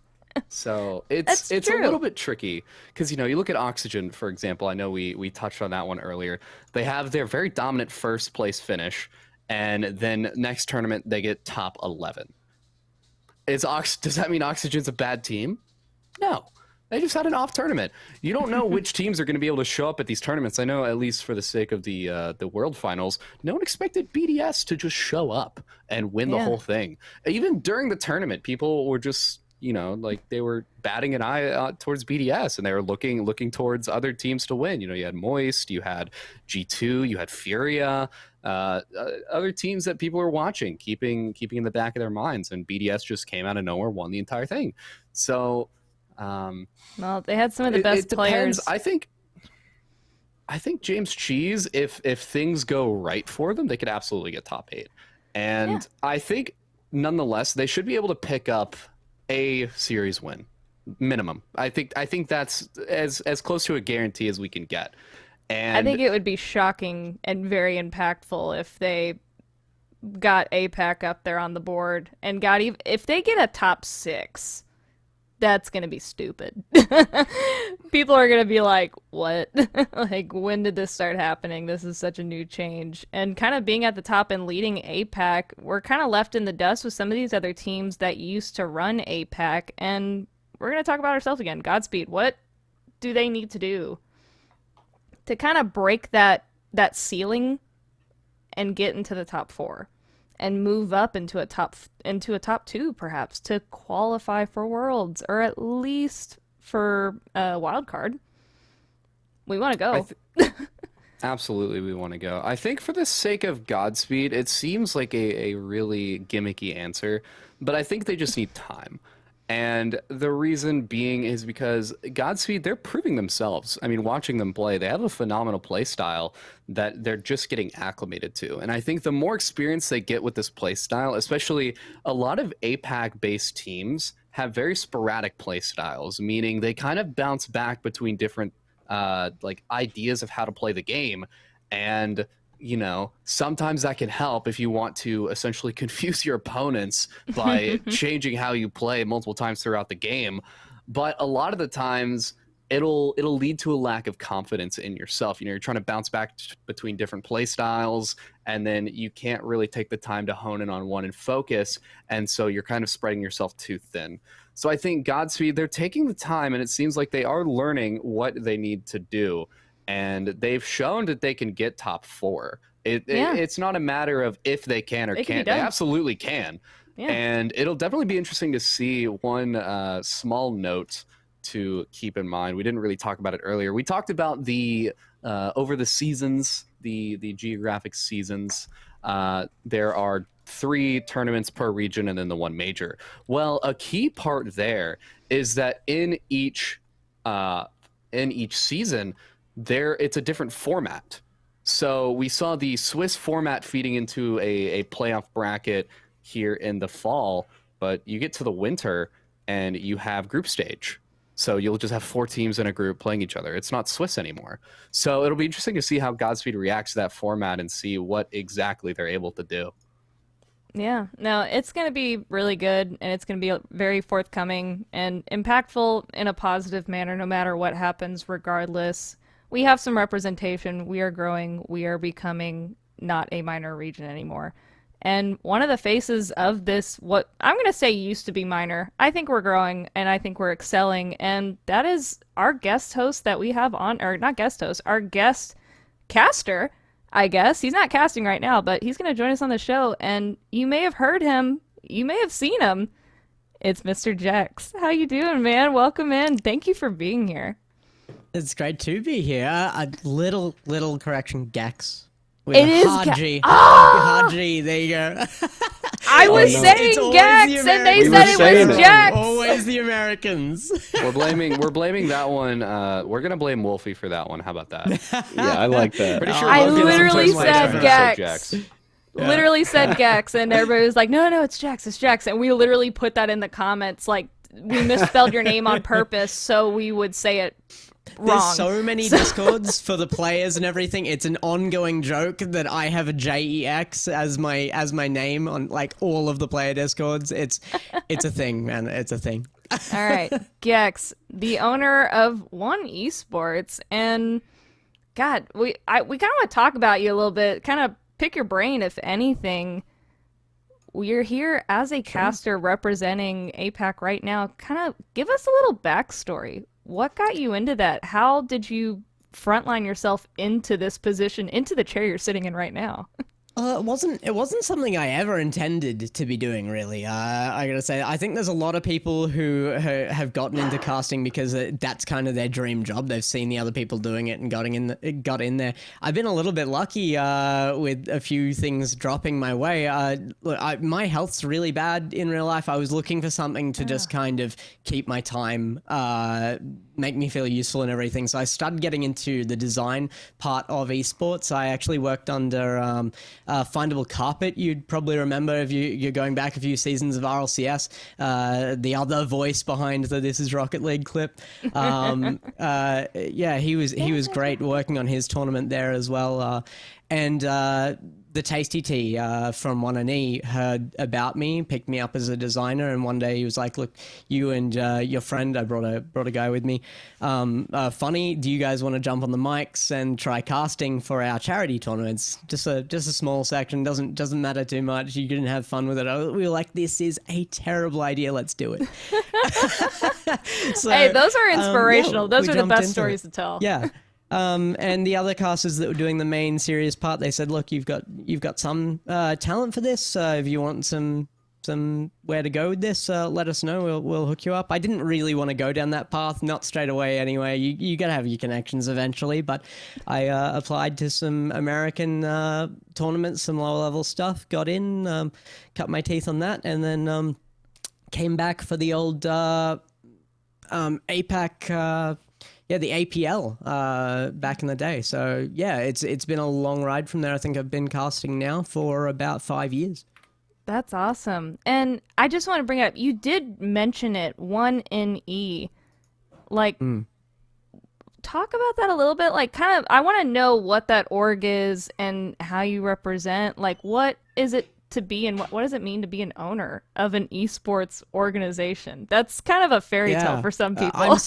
Speaker 2: So it's a
Speaker 1: true.
Speaker 2: little bit tricky, because you look at Oxygen, for example. I know we touched on that one earlier. They have their very dominant first place finish, and then next tournament they get top 11. Does that mean Oxygen's a bad team? No. They just had an off tournament. You don't know which teams are going to be able to show up at these tournaments. I know, at least for the sake of the World Finals, no one expected BDS to just show up and win the whole thing. Even during the tournament, people were just, like, they were batting an eye towards BDS, and they were looking towards other teams to win. You had Moist, you had G2, you had Furia, other teams that people were watching, keeping in the back of their minds, and BDS just came out of nowhere, won the entire thing. So.
Speaker 1: Well, they had some of the best players.
Speaker 2: I think James Cheese, if things go right for them, they could absolutely get top 8. And I think, nonetheless, they should be able to pick up a series win, minimum. I think that's as close to a guarantee as we can get. And
Speaker 1: I think it would be shocking and very impactful if they got APAC up there on the board and if they get a top 6. That's going to be stupid. People are going to be like, what? Like, when did this start happening? This is such a new change. And kind of being at the top and leading APAC, we're kind of left in the dust with some of these other teams that used to run APAC. And we're going to talk about ourselves again. Godspeed. What do they need to do to kind of break that ceiling and get into the top 4? And move up into a top 2, perhaps, to qualify for Worlds, or at least for a wild card. We want to go.
Speaker 2: Absolutely, we want to go. I think, for the sake of Godspeed, it seems like a really gimmicky answer, but I think they just need time. And the reason being is because Godspeed, they're proving themselves. I mean, watching them play, they have a phenomenal play style that they're just getting acclimated to. And I think the more experience they get with this play style, especially a lot of APAC-based teams have very sporadic play styles, meaning they kind of bounce back between different ideas of how to play the game. And sometimes that can help if you want to essentially confuse your opponents by changing how you play multiple times throughout the game. But a lot of the times, it'll lead to a lack of confidence in yourself. You're trying to bounce back between different play styles, and then you can't really take the time to hone in on one and focus, and so you're kind of spreading yourself too thin. So I think Godspeed, they're taking the time, and it seems like they are learning what they need to do. And they've shown that they can get top 4. It's not a matter of if they can or can't. They absolutely can. Yeah. And it'll definitely be interesting to see. One small note to keep in mind. We didn't really talk about it earlier. We talked about the over the seasons, the geographic seasons. There are 3 tournaments per region and then the 1 major. Well, a key part there is that in each season, it's a different format. So we saw the Swiss format feeding into a playoff bracket here in the fall, but you get to the winter and you have group stage. So you'll just have 4 teams in a group playing each other. It's not Swiss anymore. So it'll be interesting to see how Godspeed reacts to that format and see what exactly they're able to do.
Speaker 1: Yeah, no, it's going to be really good and it's going to be very forthcoming and impactful in a positive manner no matter what happens, regardless. We have some representation. We are growing. We are becoming not a minor region anymore. And one of the faces of this, what I'm going to say used to be minor, I think we're growing and I think we're excelling. And that is our guest host that we have on, or not guest host, our guest caster, I guess. He's not casting right now, but he's going to join us on the show. And you may have heard him. You may have seen him. It's Mr. Jex. How you doing, man? Welcome in. Thank you for being here.
Speaker 4: It's great to be here. A little correction, Gex. With
Speaker 1: It
Speaker 4: a
Speaker 1: is
Speaker 4: hard G.
Speaker 1: Oh!
Speaker 4: Hard G, there you go.
Speaker 1: I was
Speaker 3: no.
Speaker 1: saying
Speaker 4: It's always
Speaker 1: Gex,
Speaker 4: the
Speaker 1: and they
Speaker 4: Americans.
Speaker 1: said
Speaker 3: We
Speaker 1: it
Speaker 3: were saying
Speaker 1: was
Speaker 3: it.
Speaker 1: Jex.
Speaker 4: Always the Americans.
Speaker 2: We're blaming that one. We're gonna blame Wolfie for that one. How about that?
Speaker 3: Yeah, I like that.
Speaker 2: Pretty sure
Speaker 1: I
Speaker 2: Wolfie
Speaker 1: literally
Speaker 2: sometimes
Speaker 1: said
Speaker 2: likes
Speaker 1: Gex.
Speaker 2: Jax.
Speaker 1: Literally said Gex, and everybody was like, no, it's Jex, it's Jex. And we literally put that in the comments, like, we misspelled your name on purpose so we would say it wrong.
Speaker 4: There's so many discords for the players and everything. It's an ongoing joke that I have a JEX as my name on like all of the player discords. It's a thing, man. It's a thing.
Speaker 1: All right, Gex, the owner of One Esports, and God, we kind of want to talk about you a little bit, kind of pick your brain, if anything. We're here as a caster representing APAC right now. Kind of give us a little backstory. What got you into that? How did you frontline yourself into this position, into the chair you're sitting in right now?
Speaker 4: It wasn't something I ever intended to be doing, really. I gotta say, I think there's a lot of people who have gotten into casting because that's kind of their dream job. They've seen the other people doing it and got in there. I've been a little bit lucky with a few things dropping my way. Look, my health's really bad in real life. I was looking for something to just kind of keep my time, make me feel useful and everything. So I started getting into the design part of esports. I actually worked under Findable Carpet. You'd probably remember if you're going back a few seasons of RLCS, the other voice behind the This Is Rocket League clip. Yeah, he was great working on his tournament there as well. And the Tasty Tea from 1&E heard about me, picked me up as a designer, and one day he was like, "Look, you and your friend, I brought a guy with me. Funny, do you guys want to jump on the mics and try casting for our charity tournaments? Just a small section, doesn't matter too much. You can have fun with it." We were like, "This is a terrible idea. Let's do it." So,
Speaker 1: Hey, those are inspirational.
Speaker 4: yeah,
Speaker 1: those
Speaker 4: we
Speaker 1: are the
Speaker 4: jumped
Speaker 1: best
Speaker 4: into
Speaker 1: stories
Speaker 4: it.
Speaker 1: to tell.
Speaker 4: Yeah. And the other casters that were doing the main serious part, they said, "Look, you've got some talent for this. If you want some where to go with this, let us know. We'll hook you up." I didn't really want to go down that path, not straight away anyway. You gotta have your connections eventually. But I applied to some American tournaments, some lower level stuff, got in, cut my teeth on that, and then came back for the old APAC. Yeah, the APL back in the day. So yeah, it's been a long ride from there. I think I've been casting now for about 5 years.
Speaker 1: That's awesome. And I just want to bring up, you did mention it, 1NE. Like, talk about that a little bit. Like, kind of, I want to know what that org is and how you represent. Like, what is it to be, and what does it mean to be an owner of an esports organization? That's kind of a fairy tale for some people.
Speaker 4: I'm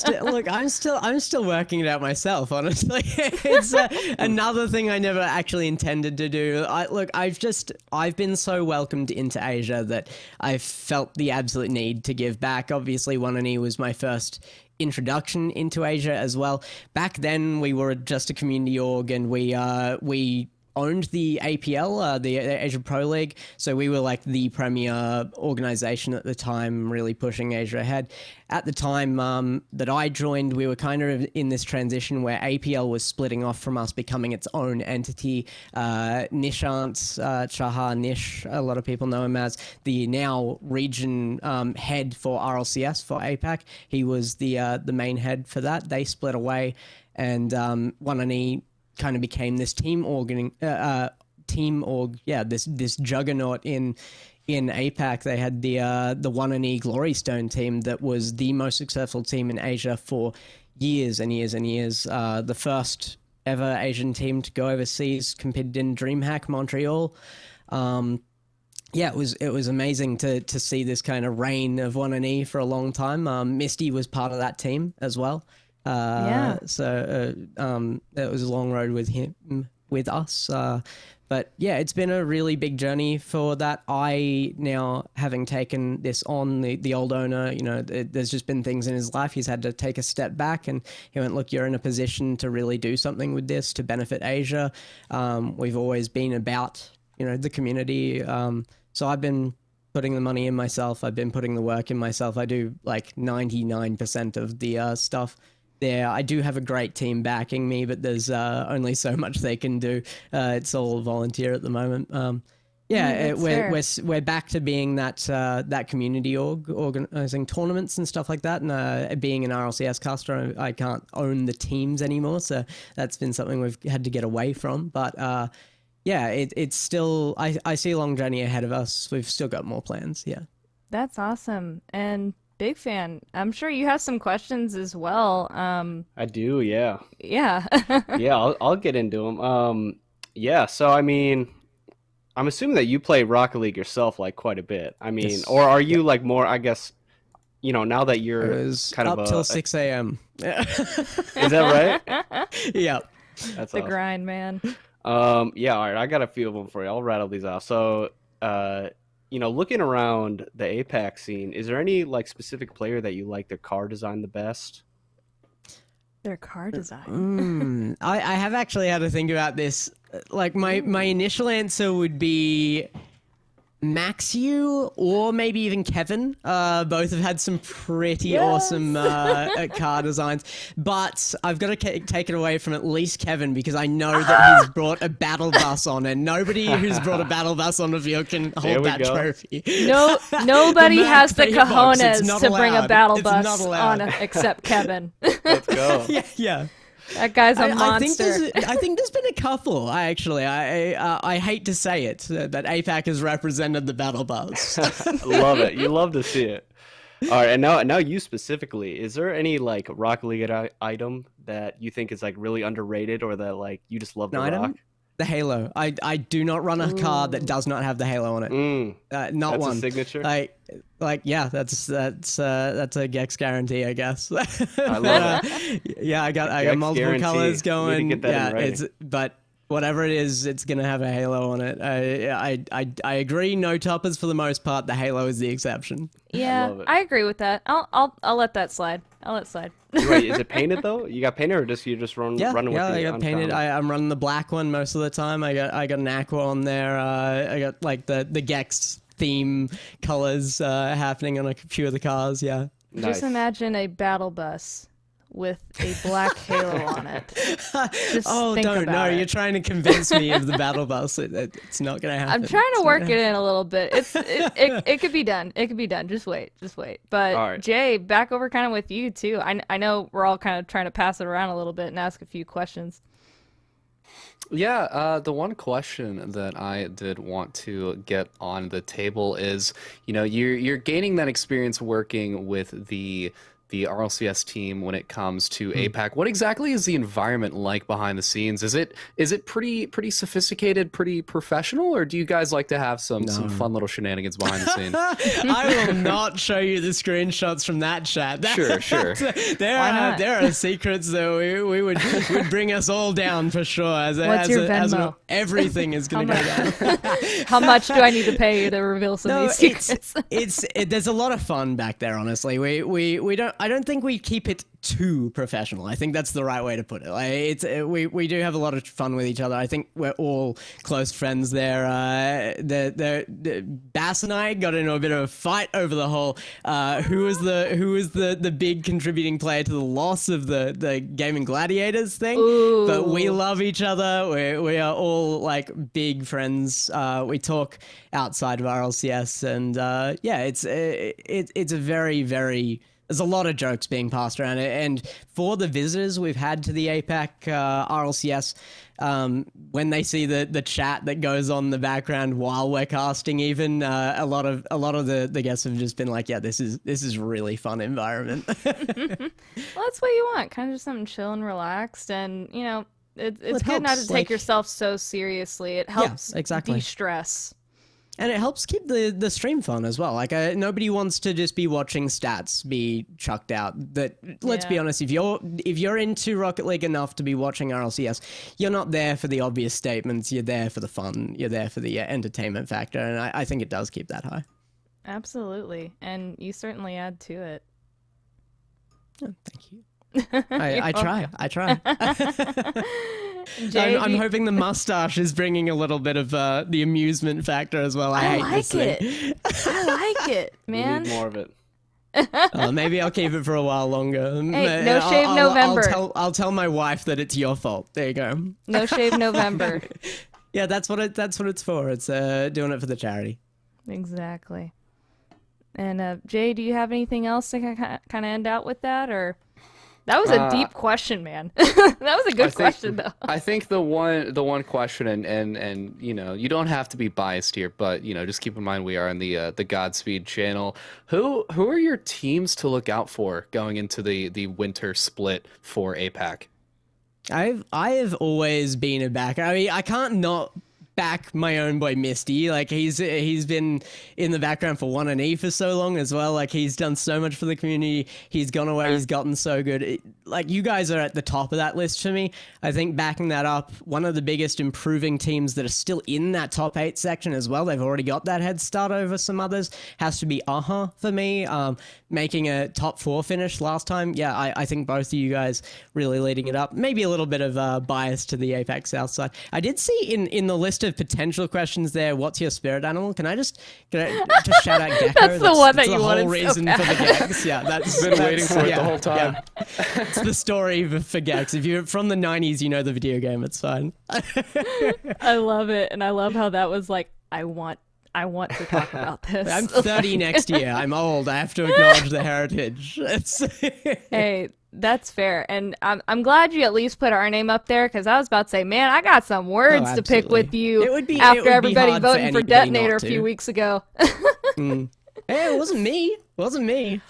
Speaker 4: still working it out myself, honestly. It's another thing I never actually intended to do. I've been so welcomed into Asia that I felt the absolute need to give back. Obviously, 1&E was my first introduction into Asia as well. Back then, we were just a community org, and we owned the APL, the Asia Pro League. So we were like the premier organization at the time, really pushing Asia ahead. At the time that I joined, we were kind of in this transition where APL was splitting off from us, becoming its own entity. Nishant Chahar Nish, a lot of people know him as the now region head for RLCS for APAC. He was the main head for that. They split away, and 1&E kind of became this team org, this juggernaut in APAC. They had the 1&E Glory Stone team that was the most successful team in Asia for years and years and years. The first ever Asian team to go overseas, competed in DreamHack Montreal. yeah, it was amazing to see this kind of reign of 1&E for a long time. Misty was part of that team as well.
Speaker 1: Yeah.
Speaker 4: So it was a long road with him, with us. But yeah, it's been a really big journey for that. I now, having taken this on, the old owner, there's just been things in his life. He's had to take a step back, and he went, look, you're in a position to really do something with this to benefit Asia. We've always been about, the community. So I've been putting the money in myself. I've been putting the work in myself. I do like 99% of the stuff there. I do have a great team backing me, but there's only so much they can do. It's all volunteer at the moment.
Speaker 1: That's
Speaker 4: We're back to being that community organizing tournaments and stuff like that. And being an RLCS caster, I can't own the teams anymore, so that's been something we've had to get away from. But yeah, it's still, I see a long journey ahead of us. We've still got more plans. Yeah.
Speaker 1: That's awesome. And big fan. I'm sure you have some questions as well.
Speaker 3: I do, yeah.
Speaker 1: Yeah.
Speaker 3: Yeah, I'll get into them. Yeah, so I mean, I'm assuming that you play Rocket League yourself like quite a bit. I mean,
Speaker 4: Yes.
Speaker 3: or are you like more, I guess, now that you're
Speaker 4: It was
Speaker 3: kind
Speaker 4: up
Speaker 3: of
Speaker 4: till 6 a.m.
Speaker 3: Is that right?
Speaker 4: Yeah.
Speaker 3: That's
Speaker 1: The
Speaker 3: awesome.
Speaker 1: grind, man.
Speaker 3: Yeah, all right, I got a few of them for you. I'll rattle these off. So, looking around the APAC scene, is there any like specific player that you like their car design the best?
Speaker 1: Their car design.
Speaker 4: I have actually had to think about this. Like my initial answer would be Maxiu or maybe even Kevin. Both have had some pretty awesome car designs, but I've got to take it away from at least Kevin because I know that he's brought a battle bus on, and nobody who's brought a battle bus on the field can hold that trophy.
Speaker 1: No, nobody
Speaker 4: The
Speaker 1: has the
Speaker 4: Mac box, it's
Speaker 1: cojones
Speaker 4: not
Speaker 1: to bring a
Speaker 4: allowed.
Speaker 1: battle
Speaker 4: It's
Speaker 1: bus
Speaker 4: not allowed.
Speaker 1: on except Kevin.
Speaker 3: Let's go.
Speaker 4: Yeah.
Speaker 1: That guy's a
Speaker 4: I think
Speaker 1: monster.
Speaker 4: I think there's been a couple. I hate to say it, but APAC has represented the battle bus.
Speaker 3: Love it. You love to see it. All right, and now you specifically, is there any like Rocket League item that you think is like really underrated or that like you just love to
Speaker 4: An
Speaker 3: rock?
Speaker 4: item? The Halo. I do not run a car that does not have the Halo on it. Not
Speaker 3: That's
Speaker 4: one.
Speaker 3: a signature.
Speaker 4: Yeah, that's a Gex guarantee, I guess.
Speaker 3: I love it.
Speaker 4: Yeah, I got
Speaker 3: Gex
Speaker 4: multiple
Speaker 3: guarantee.
Speaker 4: colors going.
Speaker 3: Need to get that in
Speaker 4: Yeah,
Speaker 3: writing.
Speaker 4: but whatever it is, it's gonna have a Halo on it. I agree. No toppers for the most part. The Halo is the exception.
Speaker 1: Yeah,
Speaker 3: love it.
Speaker 1: I agree with that. I'll let that slide. I'll let it slide.
Speaker 3: Wait, is it painted though? You got painted or you just running with the
Speaker 4: I got painted.
Speaker 3: uncommon?
Speaker 4: I'm running the black one most of the time. I got an aqua on there. I got like the Gex theme colors happening on a few of the cars. Yeah.
Speaker 3: Nice.
Speaker 1: Just imagine a battle bus with a black halo on it. Just
Speaker 4: Oh,
Speaker 1: think
Speaker 4: don't.
Speaker 1: about
Speaker 4: No,
Speaker 1: it.
Speaker 4: you're trying to convince me of the battle bus. It's not going to happen.
Speaker 1: I'm trying
Speaker 4: It's
Speaker 1: to
Speaker 4: not
Speaker 1: work
Speaker 4: gonna
Speaker 1: it in a little bit. It could be done. It could be done. Just wait. But
Speaker 3: All right.
Speaker 1: Jay, back over kind of with you too. I know we're all kind of trying to pass it around a little bit and ask a few questions.
Speaker 2: Yeah, the one question that I did want to get on the table is, you're gaining that experience working with the RLCS team when it comes to APAC. What exactly is the environment like behind the scenes? Is it pretty sophisticated, pretty professional, or do you guys like to have some fun little shenanigans behind the scenes?
Speaker 4: I will not show you the screenshots from that chat.
Speaker 2: Sure.
Speaker 4: There are secrets that we would bring us all down for sure.
Speaker 1: What's your Venmo?
Speaker 4: Everything is going to go down.
Speaker 1: How much do I need to pay you to reveal some of these secrets?
Speaker 4: There's a lot of fun back there. Honestly, I don't think we keep it too professional. I think that's the right way to put it. Like, we do have a lot of fun with each other. I think we're all close friends there. Bass and I got into a bit of a fight over the whole who was the big contributing player to the loss of the Gaming Gladiators thing.
Speaker 1: Ooh.
Speaker 4: But we love each other. We are all like big friends. We talk outside of RLCS, and it's a very, very. There's a lot of jokes being passed around, and for the visitors we've had to the APAC RLCS, when they see the chat that goes on in the background while we're casting, even a lot of the guests have just been like, yeah, this is really fun environment.
Speaker 1: Well, that's what you want. Kind of just something chill and relaxed, and it's
Speaker 4: it
Speaker 1: good not
Speaker 4: helps,
Speaker 1: to take
Speaker 4: like-
Speaker 1: yourself so seriously. It helps
Speaker 4: exactly.
Speaker 1: de-stress.
Speaker 4: And it helps keep the stream fun as well. Like nobody wants to just be watching stats be chucked out. That let's be honest, if you're into Rocket League enough to be watching RLCS, you're not there for the obvious statements. You're there for the fun. You're there for the entertainment factor, and I think it does keep that high.
Speaker 1: Absolutely, and you certainly add to it.
Speaker 4: Oh, thank you. I try.
Speaker 1: Jay,
Speaker 4: I'm hoping the mustache is bringing a little bit of the amusement factor as well. I hate this thing.
Speaker 1: I like it,
Speaker 3: We
Speaker 1: man.
Speaker 3: need more of it.
Speaker 4: Maybe I'll keep it for a while longer.
Speaker 1: Hey, no shave November.
Speaker 4: I'll tell my wife that it's your fault. There you go.
Speaker 1: No shave November.
Speaker 4: Yeah, that's what it's for. It's doing it for the charity.
Speaker 1: Exactly. And Jay, do you have anything else to kind of end out with that, or? That was a deep question, man. That was a good question, though.
Speaker 2: I think the one question, and you know, you don't have to be biased here, but you know, just keep in mind we are on the Godspeed channel. Who are your teams to look out for going into the winter split for APAC?
Speaker 4: I have always been a backer. I mean, I can't not back my own boy Misty. Like he's been in the background for 1&E for so long as well. Like he's done so much for the community. He's gone away. He's gotten so good. Like you guys are at the top of that list for me. I think backing that up, one of the biggest improving teams that are still in that top 8 section as well. They've already got that head start over some others. Has to be for me. Making a top 4 finish last time. Yeah, I think both of you guys really leading it up. Maybe a little bit of bias to the APAC South side. I did see in the list of potential questions there, what's your spirit animal? Can I just shout out Gecko?
Speaker 1: That's the one that you wanted
Speaker 4: the whole reason for the Gex. Yeah, that's
Speaker 2: Been waiting for it the whole time.
Speaker 4: Yeah. It's the story for Gex. If you're from the 90s, you know the video game. It's fine.
Speaker 1: I love it, and I love how that was like, I want to talk about this.
Speaker 4: I'm 30 next year. I'm old. I have to acknowledge the heritage.
Speaker 1: Hey, that's fair, and I'm glad you at least put our name up there, because I was about to say, man, I got some words to pick with you.
Speaker 4: It would be
Speaker 1: after everybody
Speaker 4: hard
Speaker 1: voting for
Speaker 4: anybody
Speaker 1: Detonator a
Speaker 4: not to.
Speaker 1: few weeks ago.
Speaker 4: Hey, it wasn't me.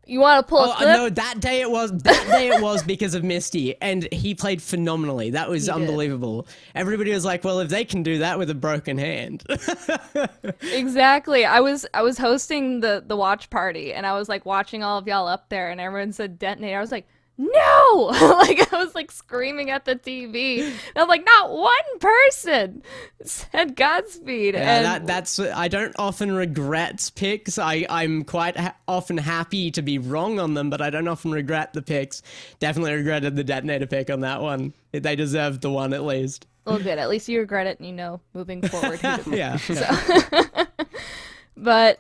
Speaker 1: You want to pull a clip?
Speaker 4: No, that day it was because of Misty, and he played phenomenally. That was unbelievable. Everybody was like, well, if they can do that with a broken hand.
Speaker 1: Exactly. I was hosting the watch party, and I was like watching all of y'all up there, and everyone said Detonator. I was like, no! Like I was like screaming at the TV. And I'm like, not one person said Godspeed.
Speaker 4: Yeah,
Speaker 1: and
Speaker 4: that's I don't often regret picks. I'm quite often happy to be wrong on them, but I don't often regret the picks. Definitely regretted the Detonator pick on that one. They deserved the one at least.
Speaker 1: well, good. At least you regret it, and you know, moving forward.
Speaker 4: Yeah.
Speaker 1: So. But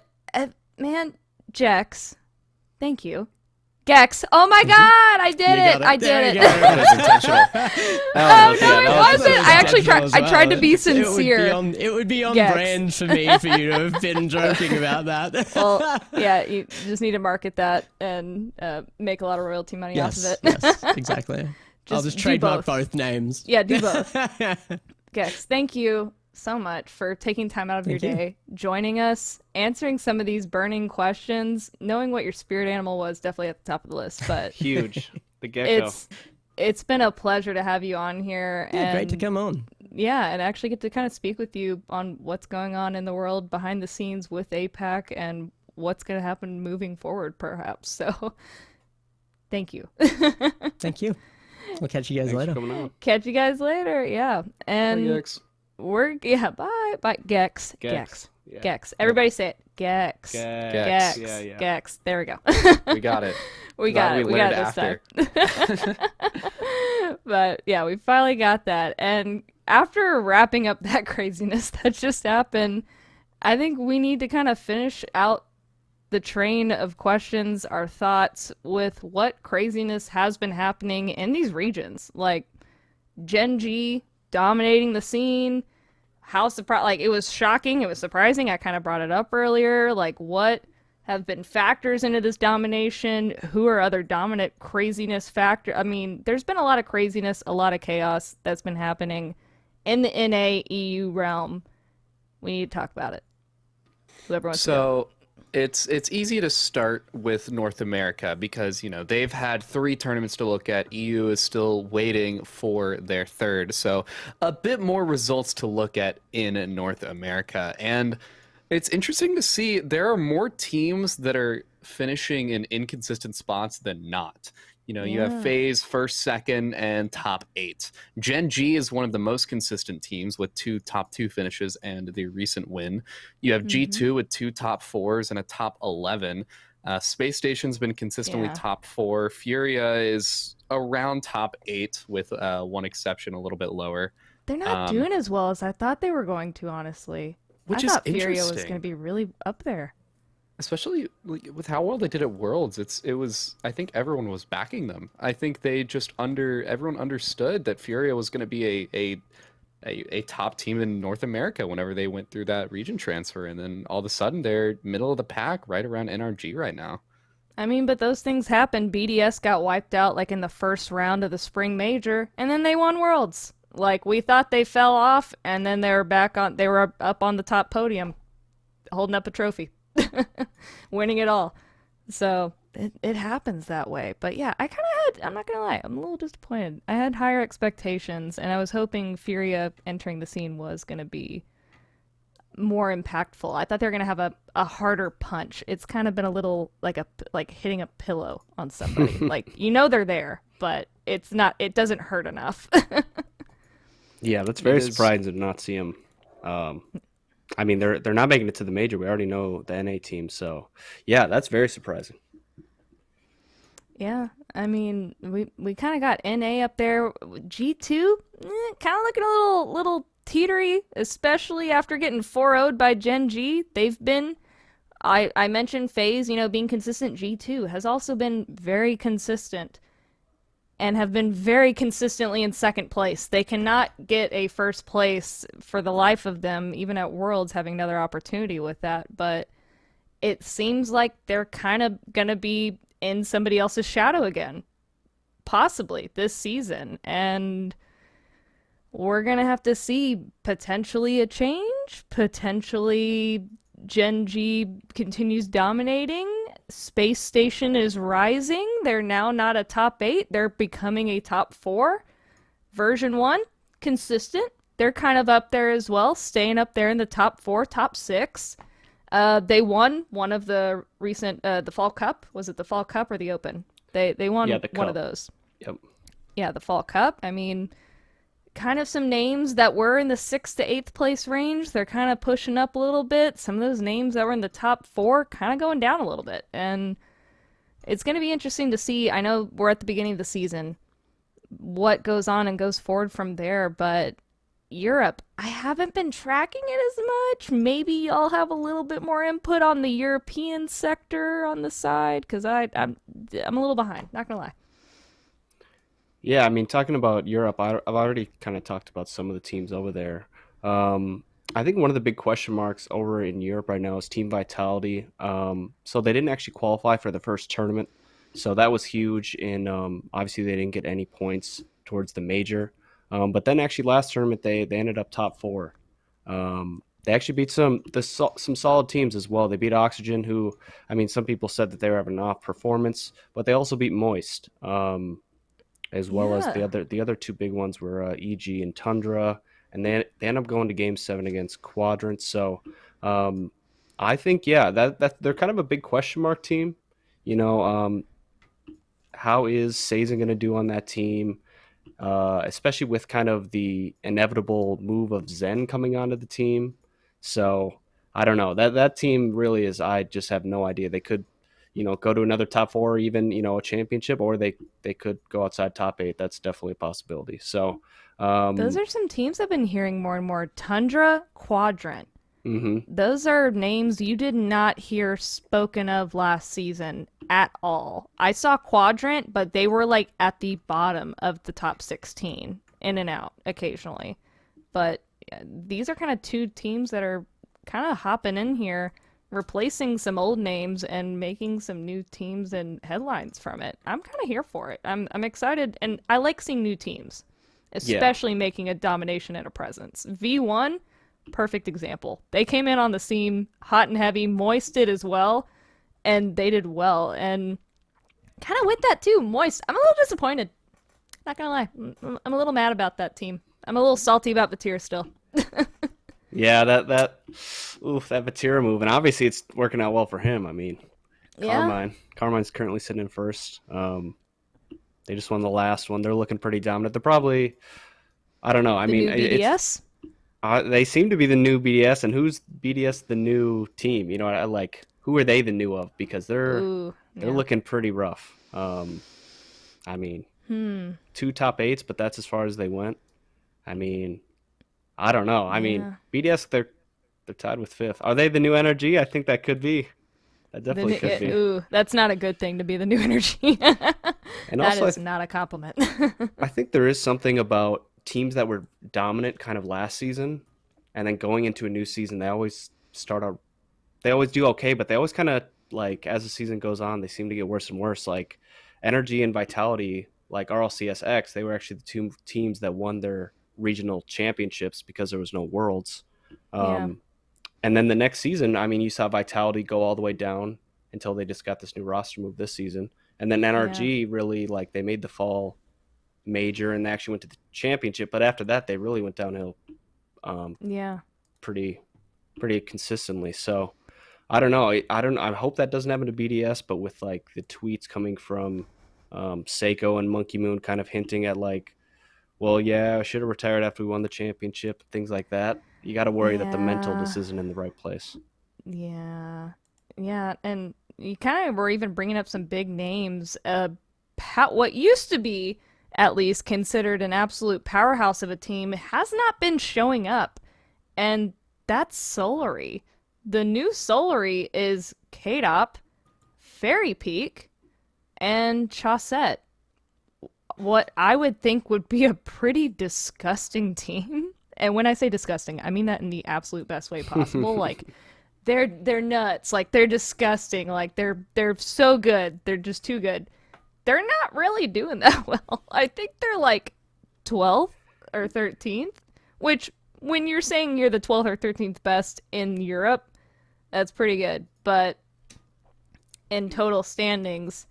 Speaker 1: man, Jex, thank you. Gex. Oh my God, I did it. I did it.
Speaker 2: That was intentional.
Speaker 1: Oh no, it wasn't. I actually tried. I tried to be
Speaker 4: It
Speaker 1: sincere.
Speaker 4: would be on
Speaker 1: Gex.
Speaker 4: brand for me for you to have been joking about that.
Speaker 1: Well, yeah, you just need to market that and make a lot of royalty money off of it.
Speaker 4: Yes, exactly. I'll just
Speaker 1: do
Speaker 4: trademark
Speaker 1: both.
Speaker 4: both names.
Speaker 1: Yeah, do both. Gex, thank you so much for taking time out of your day, joining us, answering some of these burning questions. Knowing what your spirit animal was definitely at the top of the list, but
Speaker 3: Huge. The gecko.
Speaker 1: it's been a pleasure to have you on here.
Speaker 4: Yeah,
Speaker 1: and
Speaker 4: great to come on.
Speaker 1: Yeah, and actually get to kind of speak with you on what's going on in the world behind the scenes with APAC and what's going to happen moving forward, perhaps. So, thank you.
Speaker 4: Thank you. We'll catch you guys
Speaker 3: Thanks
Speaker 4: later.
Speaker 3: for coming on.
Speaker 1: Catch you guys later. Yeah, and bye. Gex.
Speaker 3: Yeah.
Speaker 1: Gex. Everybody say it. Gex.
Speaker 3: Gex.
Speaker 1: Gex.
Speaker 3: Yeah, yeah.
Speaker 1: Gex. There we go.
Speaker 2: We got it.
Speaker 1: We
Speaker 2: Glad
Speaker 1: got it. We
Speaker 2: learned
Speaker 1: got it this time. But yeah, we finally got that. And after wrapping up that craziness that just happened, I think we need to kind of finish out the train of questions, our thoughts with what craziness has been happening in these regions. Like Gen G dominating the scene. How surprised, like, it was shocking, it was surprising. I kind of brought it up earlier. Like, what have been factors into this domination? Who are other dominant craziness factor? I mean, there's been a lot of craziness, a lot of chaos that's been happening in the NA EU realm. We need to talk about it. Whoever wants to go.
Speaker 2: So, It's easy to start with North America because, they've had three tournaments to look at. EU is still waiting for their third. So a bit more results to look at in North America. And it's interesting to see there are more teams that are finishing in inconsistent spots than not. You have
Speaker 1: Yeah.
Speaker 2: FaZe first, second, and top eight. Gen G is one of the most consistent teams with two top two finishes and the recent win. You have
Speaker 1: Hmm.
Speaker 2: G2 with two top fours and a top 11. Space Station's been consistently
Speaker 1: Yeah.
Speaker 2: top four. Furia is around top eight with one exception, a little bit lower.
Speaker 1: They're not
Speaker 2: Um,
Speaker 1: doing as well as I thought they were going to, honestly. I
Speaker 2: which is
Speaker 1: thought Furia was going to
Speaker 2: interesting.
Speaker 1: be really up there.
Speaker 2: Especially like, with how well they did at Worlds, it was I think everyone was backing them. I think they just everyone understood that Furia was going to be a top team in North America whenever they went through that region transfer, and then all of a sudden they're middle of the pack, right around NRG right now.
Speaker 1: I mean, but those things happen. BDS got wiped out like in the first round of the spring major, and then they won Worlds. Like we thought they fell off, and then they were up on the top podium, holding up a trophy, winning it all. So it happens that way. But yeah, I'm not gonna lie, I'm a little disappointed. I had higher expectations, and I was hoping Furia entering the scene was gonna be more impactful. I thought they were gonna have a harder punch. It's kind of been a little like hitting a pillow on somebody. Like they're there, but it doesn't hurt enough.
Speaker 3: Yeah, that's
Speaker 2: It
Speaker 3: very
Speaker 2: is.
Speaker 3: surprising to not see them. Um, I mean, they're not making it to the major. We already know the NA team, so yeah, that's very surprising.
Speaker 1: Yeah, I mean, we kind of got NA up there. G2, kind of looking a little teetery, especially after getting 4-0'd by Gen G. They've been, I mentioned FaZe, being consistent. G2 has also been very consistent and have been very consistently in second place. They cannot get a first place for the life of them, even at Worlds having another opportunity with that. But it seems like they're kind of gonna be in somebody else's shadow again, possibly this season. And we're gonna have to see potentially a change, potentially Gen G continues dominating. Space Station is rising. They're now not a top 8, they're becoming a top 4. Version 1, consistent. They're kind of up there as well, staying up there in the top 4, top 6. They won one of the recent the Fall Cup. Was it the Fall Cup or the Open? They
Speaker 3: Yeah,
Speaker 1: won
Speaker 3: the
Speaker 1: one of
Speaker 3: cup.
Speaker 1: those.
Speaker 3: Yep.
Speaker 1: Yeah, the Fall Cup. I mean, kind of some names that were in the 6th to 8th place range. They're kind of pushing up a little bit. Some of those names that were in the top 4 kind of going down a little bit. And it's going to be interesting to see. I know we're at the beginning of the season, what goes on and goes forward from there, but Europe, I haven't been tracking it as much. Maybe I'll have a little bit more input on the European sector on the side because I'm a little behind. Not gonna lie.
Speaker 3: Yeah, I mean, talking about Europe, I've already kind of talked about some of the teams over there. Um, I think one of the big question marks over in Europe right now is team vitality. So they didn't actually qualify for the first tournament, so that was huge. And obviously, they didn't get any points towards the major. But then actually, last tournament they ended up top four. They actually beat some solid teams as well. They beat Oxygen, who I mean, some people said that they were having an off performance, but they also beat Moist. As well as
Speaker 1: Yeah.
Speaker 3: the other two big ones were EG and Tundra, and they end up going to Game 7 against Quadrant. So um, I think yeah, that they're kind of a big question mark team. You know, how is Sazen going to do on that team? Especially with kind of the inevitable move of Zen coming onto the team. So I don't know. That team really is. I just have no idea. They could, go to another top four, or even a championship, or they could go outside top 8. That's definitely a possibility. So,
Speaker 1: Those
Speaker 3: um,
Speaker 1: are some teams I've been hearing more and more. Tundra, Quadrant.
Speaker 3: mhm.
Speaker 1: Those are names you did not hear spoken of last season at all. I saw Quadrant, but they were like at the bottom of the top 16, in and out occasionally. But yeah, these are kind of two teams that are kind of hopping in here, replacing some old names and making some new teams and headlines from it. I'm kind of here for it. I'm excited, and I like seeing new teams,
Speaker 3: Yeah.
Speaker 1: especially making a domination and a presence. V1 perfect example. They came in on the scene hot and heavy. Moist did as well, and they did well. And kind of with that too, Moist, I'm a little disappointed. Not gonna lie, I'm a little mad about that team. I'm a little salty about Batir still.
Speaker 3: Yeah, that Vatira move, and obviously it's working out well for him. I mean,
Speaker 1: Yeah.
Speaker 3: Carmine's currently sitting in first. They just won the last one. They're looking pretty dominant. They're probably, I don't know. I
Speaker 1: The
Speaker 3: mean,
Speaker 1: new BDS?
Speaker 3: they seem to be the new BDS, and who's BDS the new team? You know, I like who are they the new of? Because they're
Speaker 1: Ooh,
Speaker 3: they're
Speaker 1: yeah.
Speaker 3: looking pretty rough. I mean, 2 top 8s, but that's as far as they went. I mean, I don't know. I mean,
Speaker 1: Yeah.
Speaker 3: BDS they're tied with 5th. Are they the new energy? I think that could be. That
Speaker 1: The
Speaker 3: definitely
Speaker 1: new-
Speaker 3: could be.
Speaker 1: Ooh, that's not a good thing to be the new energy.
Speaker 3: And
Speaker 1: That
Speaker 3: also,
Speaker 1: is not a compliment.
Speaker 3: I think there is something about teams that were dominant kind of last season, and then going into a new season, they always start out. They always do okay, but they always kind of like as the season goes on, they seem to get worse and worse. Like Energy and Vitality, like RLCSX, they were actually the 2 teams that won their regional championships because there was no worlds.
Speaker 1: Yeah.
Speaker 3: And then the next season, I mean, you saw Vitality go all the way down until they just got this new roster move this season. And then NRG really, like, they made the fall major and they actually went to the championship. But after that, they really went downhill
Speaker 1: Yeah.
Speaker 3: pretty consistently. So I don't know. I hope that doesn't happen to BDS, but with, like, the tweets coming from Seiko and Monkey Moon kind of hinting at, like, well, yeah, I should have retired after we won the championship, things like that. You got to worry that the mental
Speaker 1: Yeah.
Speaker 3: just isn't in the right place.
Speaker 1: Yeah. Yeah. And you kind of were even bringing up some big names. What used to be, at least, considered an absolute powerhouse of a team has not been showing up. And that's Solary. The new Solary is K-Dop, Fairy Peak, and Chaussette. What I would think would be a pretty disgusting team. And when I say disgusting, I mean that in the absolute best way possible. Like they're nuts. Like they're disgusting. Like they're so good. They're just too good. They're not really doing that well. I think they're like 12th or 13th, which when you're saying you're the 12th or 13th best in Europe, that's pretty good. But in total standings,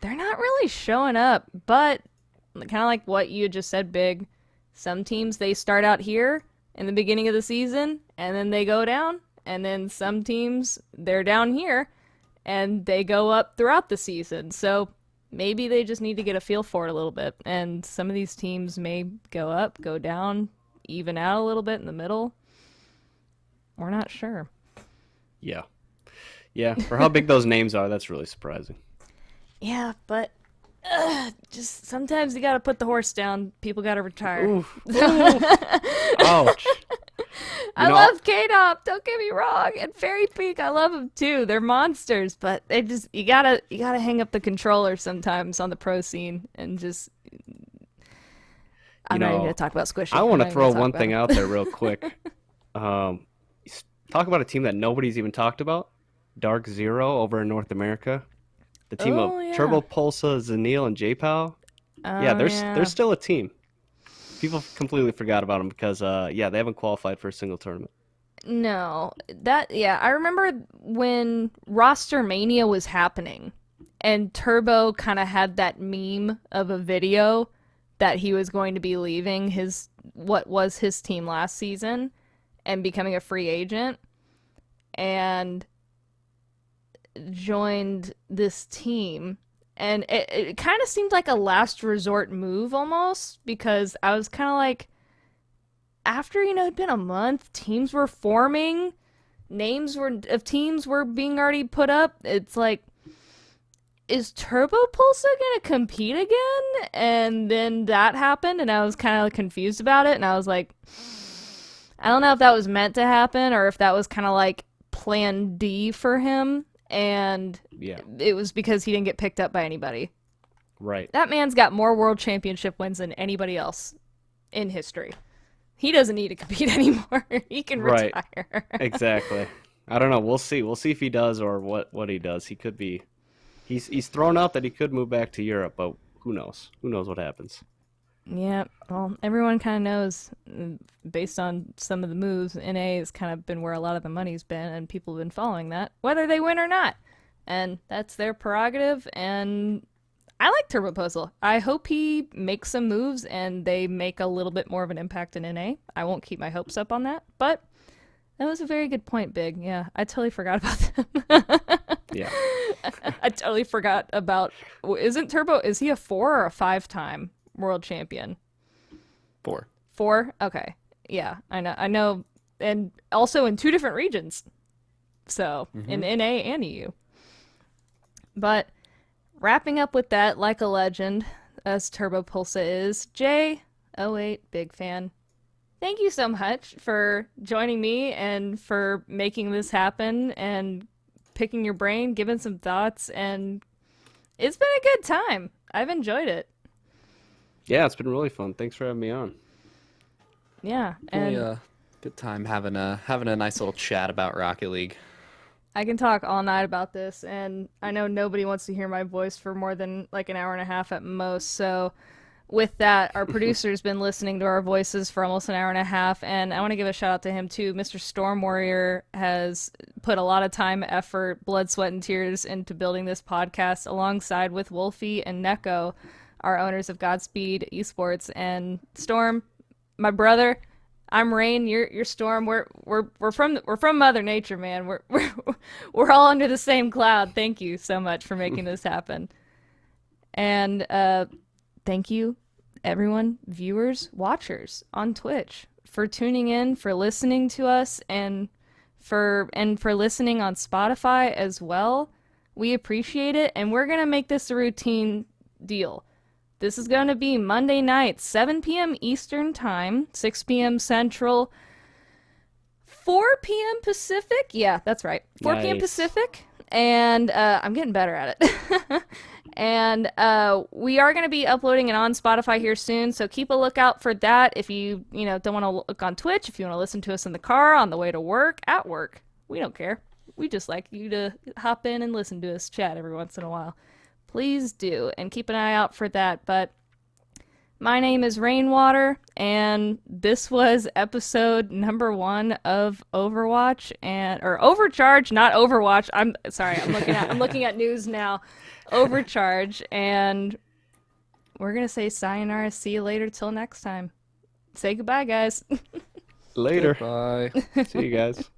Speaker 1: they're not really showing up. But kind of like what you just said, Big, some teams they start out here in the beginning of the season and then they go down, and then some teams they're down here and they go up throughout the season. So maybe they just need to get a feel for it a little bit. And some of these teams may go up, go down, even out a little bit in the middle. We're not sure.
Speaker 3: Yeah. Yeah. For how big those names are, that's really surprising.
Speaker 1: Yeah, but just sometimes you gotta put the horse down. People gotta retire.
Speaker 3: Oof. Ouch.
Speaker 1: I love K-Dop, don't get me wrong, and Fairy Peak, I love them too. They're monsters, but they just you gotta hang up the controller sometimes on the pro scene and just. I'm not even gonna talk about Squishy.
Speaker 3: I
Speaker 1: I'm
Speaker 3: want
Speaker 1: not
Speaker 3: to
Speaker 1: even
Speaker 3: throw
Speaker 1: gonna talk
Speaker 3: one
Speaker 1: about
Speaker 3: thing
Speaker 1: him.
Speaker 3: out there real quick. Talk about a team that nobody's even talked about. Dark Zero over in North America. The team
Speaker 1: Oh,
Speaker 3: of
Speaker 1: yeah.
Speaker 3: Turbo Pulsa, Zanil, and J-Pow. Yeah,
Speaker 1: Oh,
Speaker 3: they're still a team. People completely forgot about them because, they haven't qualified for a single tournament.
Speaker 1: No, I remember when Roster Mania was happening and Turbo kind of had that meme of a video that he was going to be leaving what was his team last season and becoming a free agent and joined this team. And it kind of seemed like a last resort move almost, because I was kind of like, after, it'd been a month, teams were forming, names of teams were being already put up. It's like, is Turbo Pulsa gonna compete again? And then that happened, and I was kind of confused about it, and I was like, I don't know if that was meant to happen or if that was kind of like plan D for him, and
Speaker 3: Yeah,
Speaker 1: it was because he didn't get picked up by anybody.
Speaker 3: right.
Speaker 1: That man's got more world championship wins than anybody else in history. He doesn't need to compete anymore. He can
Speaker 3: Right.
Speaker 1: retire.
Speaker 3: Exactly. I don't know. We'll see. We'll see if he does or what he does. He could be. He's thrown out that he could move back to Europe, but who knows? Who knows what happens?
Speaker 1: Yeah, well, everyone kind of knows, based on some of the moves, NA has kind of been where a lot of the money's been, and people have been following that, whether they win or not. And that's their prerogative, and I like Turbopostal. I hope he makes some moves and they make a little bit more of an impact in NA. I won't keep my hopes up on that, but that was a very good point, Big. Yeah, I totally forgot about them.
Speaker 3: Yeah.
Speaker 1: I totally forgot about. Isn't Turbo? Is he a 4 or a 5-time world champion?
Speaker 2: 4.
Speaker 1: 4? Okay. Yeah, I know. I know. And also in 2 different regions. So, in NA and EU. But wrapping up with that, like a legend, as Turbo Pulsa is, J08, big fan. Thank you so much for joining me and for making this happen and picking your brain, giving some thoughts, and it's been a good time. I've enjoyed it.
Speaker 3: Yeah, it's been really fun. Thanks for having me on.
Speaker 1: Yeah,
Speaker 2: Really
Speaker 1: and
Speaker 2: good time having a nice little chat about Rocket League.
Speaker 1: I can talk all night about this, and I know nobody wants to hear my voice for more than like an hour and a half at most, so with that, our producer's been listening to our voices for almost an hour and a half, and I want to give a shout out to him too. Mr. Storm Warrior has put a lot of time, effort, blood, sweat, and tears into building this podcast alongside with Wolfie and Neko, our owners of Godspeed Esports. And Storm, my brother, I'm Rain. You're Storm. We're from Mother Nature, man. We're all under the same cloud. Thank you so much for making this happen. And thank you, everyone, viewers, watchers on Twitch, for tuning in, for listening to us, and for listening on Spotify as well. We appreciate it, and we're gonna make this a routine deal. This is going to be Monday night, 7 p.m. Eastern Time, 6 p.m. Central, 4 p.m. Pacific. Yeah, that's right. 4 p.m.
Speaker 3: Nice.
Speaker 1: Pacific. And I'm getting better at it. And we are going to be uploading it on Spotify here soon, so keep a lookout for that. If you don't want to look on Twitch, if you want to listen to us in the car, on the way to work, at work, we don't care. We just like you to hop in and listen to us chat every once in a while. Please do, and keep an eye out for that. But my name is Rainwater, and this was episode number 1 of Overwatch, or Overcharge, not Overwatch. I'm sorry, I'm looking at news now. Overcharge, and we're gonna say sayonara. See you later. Till next time. Say goodbye, guys.
Speaker 3: Later.
Speaker 2: Bye.
Speaker 3: See you guys.